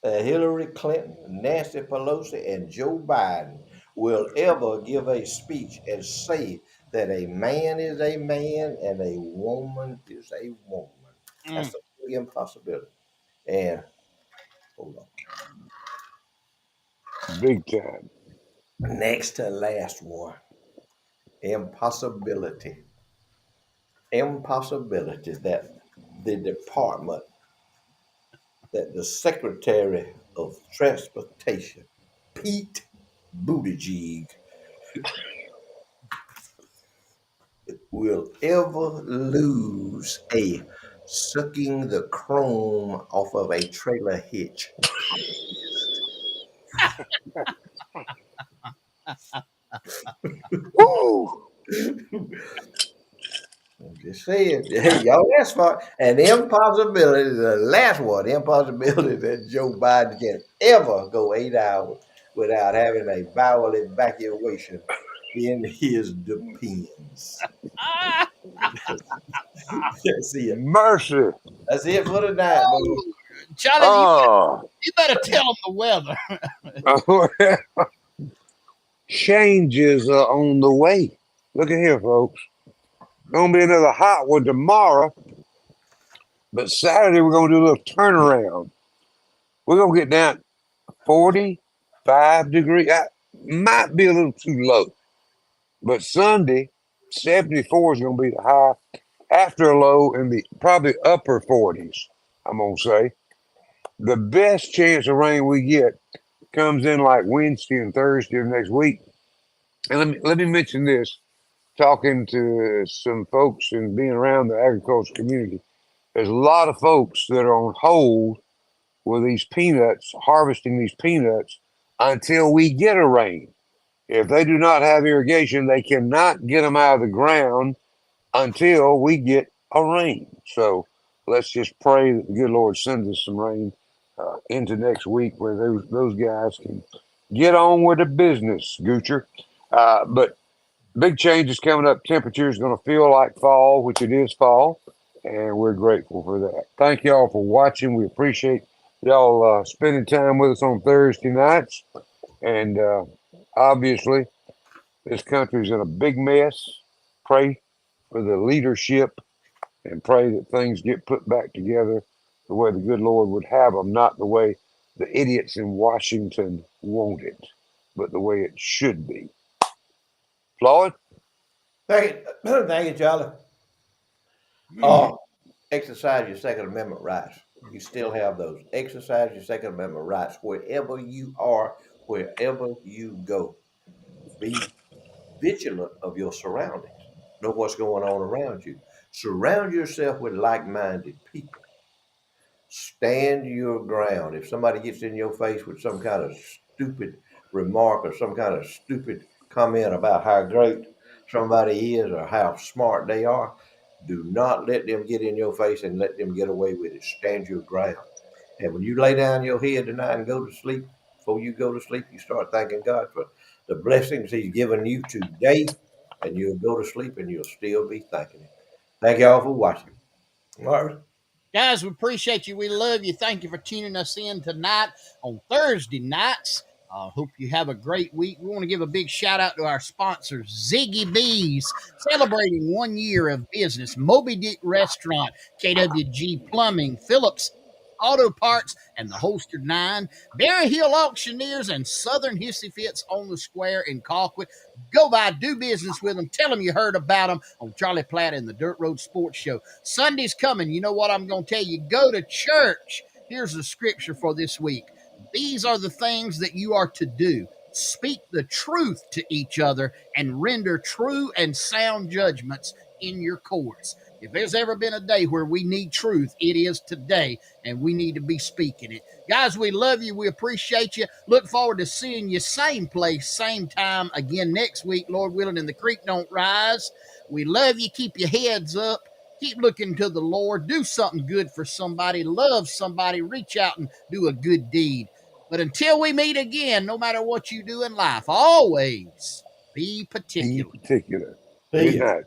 that Hillary Clinton, Nancy Pelosi, and Joe Biden will ever give a speech and say that a man is a man and a woman is a woman. That's a big impossibility. And hold on. Big time. Next to last one. Impossibility. Impossibility that the department, that the Secretary of Transportation, Pete Buttigieg, will ever lose a sucking the chrome off of a trailer hitch. Woo! I'm just saying, hey, y'all, that's for an impossibility. The last one, impossibility that Joe Biden can ever go 8 hours without having a bowel evacuation in his depends. That's it. Mercy. That's it for tonight, baby. Charlie, Oh. you better tell them the weather. Changes are on the way. Look at here, folks. Gonna be another hot one tomorrow, but Saturday we're gonna do a little turnaround. We're gonna get down 45 degrees. Might be a little too low, but Sunday 74 is gonna be the high after a low in the probably upper 40s. I'm gonna say the best chance of rain we get comes in like Wednesday and Thursday of next week. And let me mention this. Talking to some folks and being around the agriculture community, there's a lot of folks that are on hold with these peanuts, harvesting these peanuts until we get a rain. If they do not have irrigation, they cannot get them out of the ground until we get a rain. So let's just pray that the good Lord sends us some rain into next week where those guys can get on with the business, Goocher. But big changes coming up. Temperature is going to feel like fall, which it is fall, and we're grateful for that. Thank y'all for watching. We appreciate y'all spending time with us on Thursday nights. And obviously, this country's in a big mess. Pray for the leadership and pray that things get put back together the way the good Lord would have them, not the way the idiots in Washington want it, but the way it should be. Floyd? Thank you, thank you, Charlie. Exercise your Second Amendment rights. You still have those. Exercise your Second Amendment rights wherever you are, wherever you go. Be vigilant of your surroundings. Know what's going on around you. Surround yourself with like-minded people. Stand your ground. If somebody gets in your face with some kind of stupid remark or some kind of stupid comment about how great somebody is or how smart they are, do not let them get in your face and let them get away with it. Stand your ground. And when you lay down your head tonight and go to sleep, before you go to sleep, you start thanking God for the blessings He's given you today, and you'll go to sleep and you'll still be thanking Him. Thank y'all for watching. Marvin? Guys, we appreciate you. We love you. Thank you for tuning us in tonight on Thursday nights. Hope you have a great week. We want to give a big shout out to our sponsors, Ziggy Bees, celebrating 1 year of business, Moby Dick Restaurant, KWG Plumbing, Phillips Auto Parts, and the Holstered Nine, Berry Hill Auctioneers, and Southern Hissy Fits on the Square in Colquitt. Go by, do business with them. Tell them you heard about them on Charlie Platt and the Dirt Road Sports Show. Sunday's coming. You know what I'm going to tell you? Go to church. Here's the scripture for this week. These are the things that you are to do. Speak the truth to each other and render true and sound judgments in your courts. If there's ever been a day where we need truth, it is today, and we need to be speaking it. Guys, we love you. We appreciate you. Look forward to seeing you same place, same time again next week, Lord willing, and the creek don't rise. We love you. Keep your heads up. Keep looking to the Lord. Do something good for somebody. Love somebody. Reach out and do a good deed. But until we meet again, no matter what you do in life, always be Be particular. particular. See Good ya. night.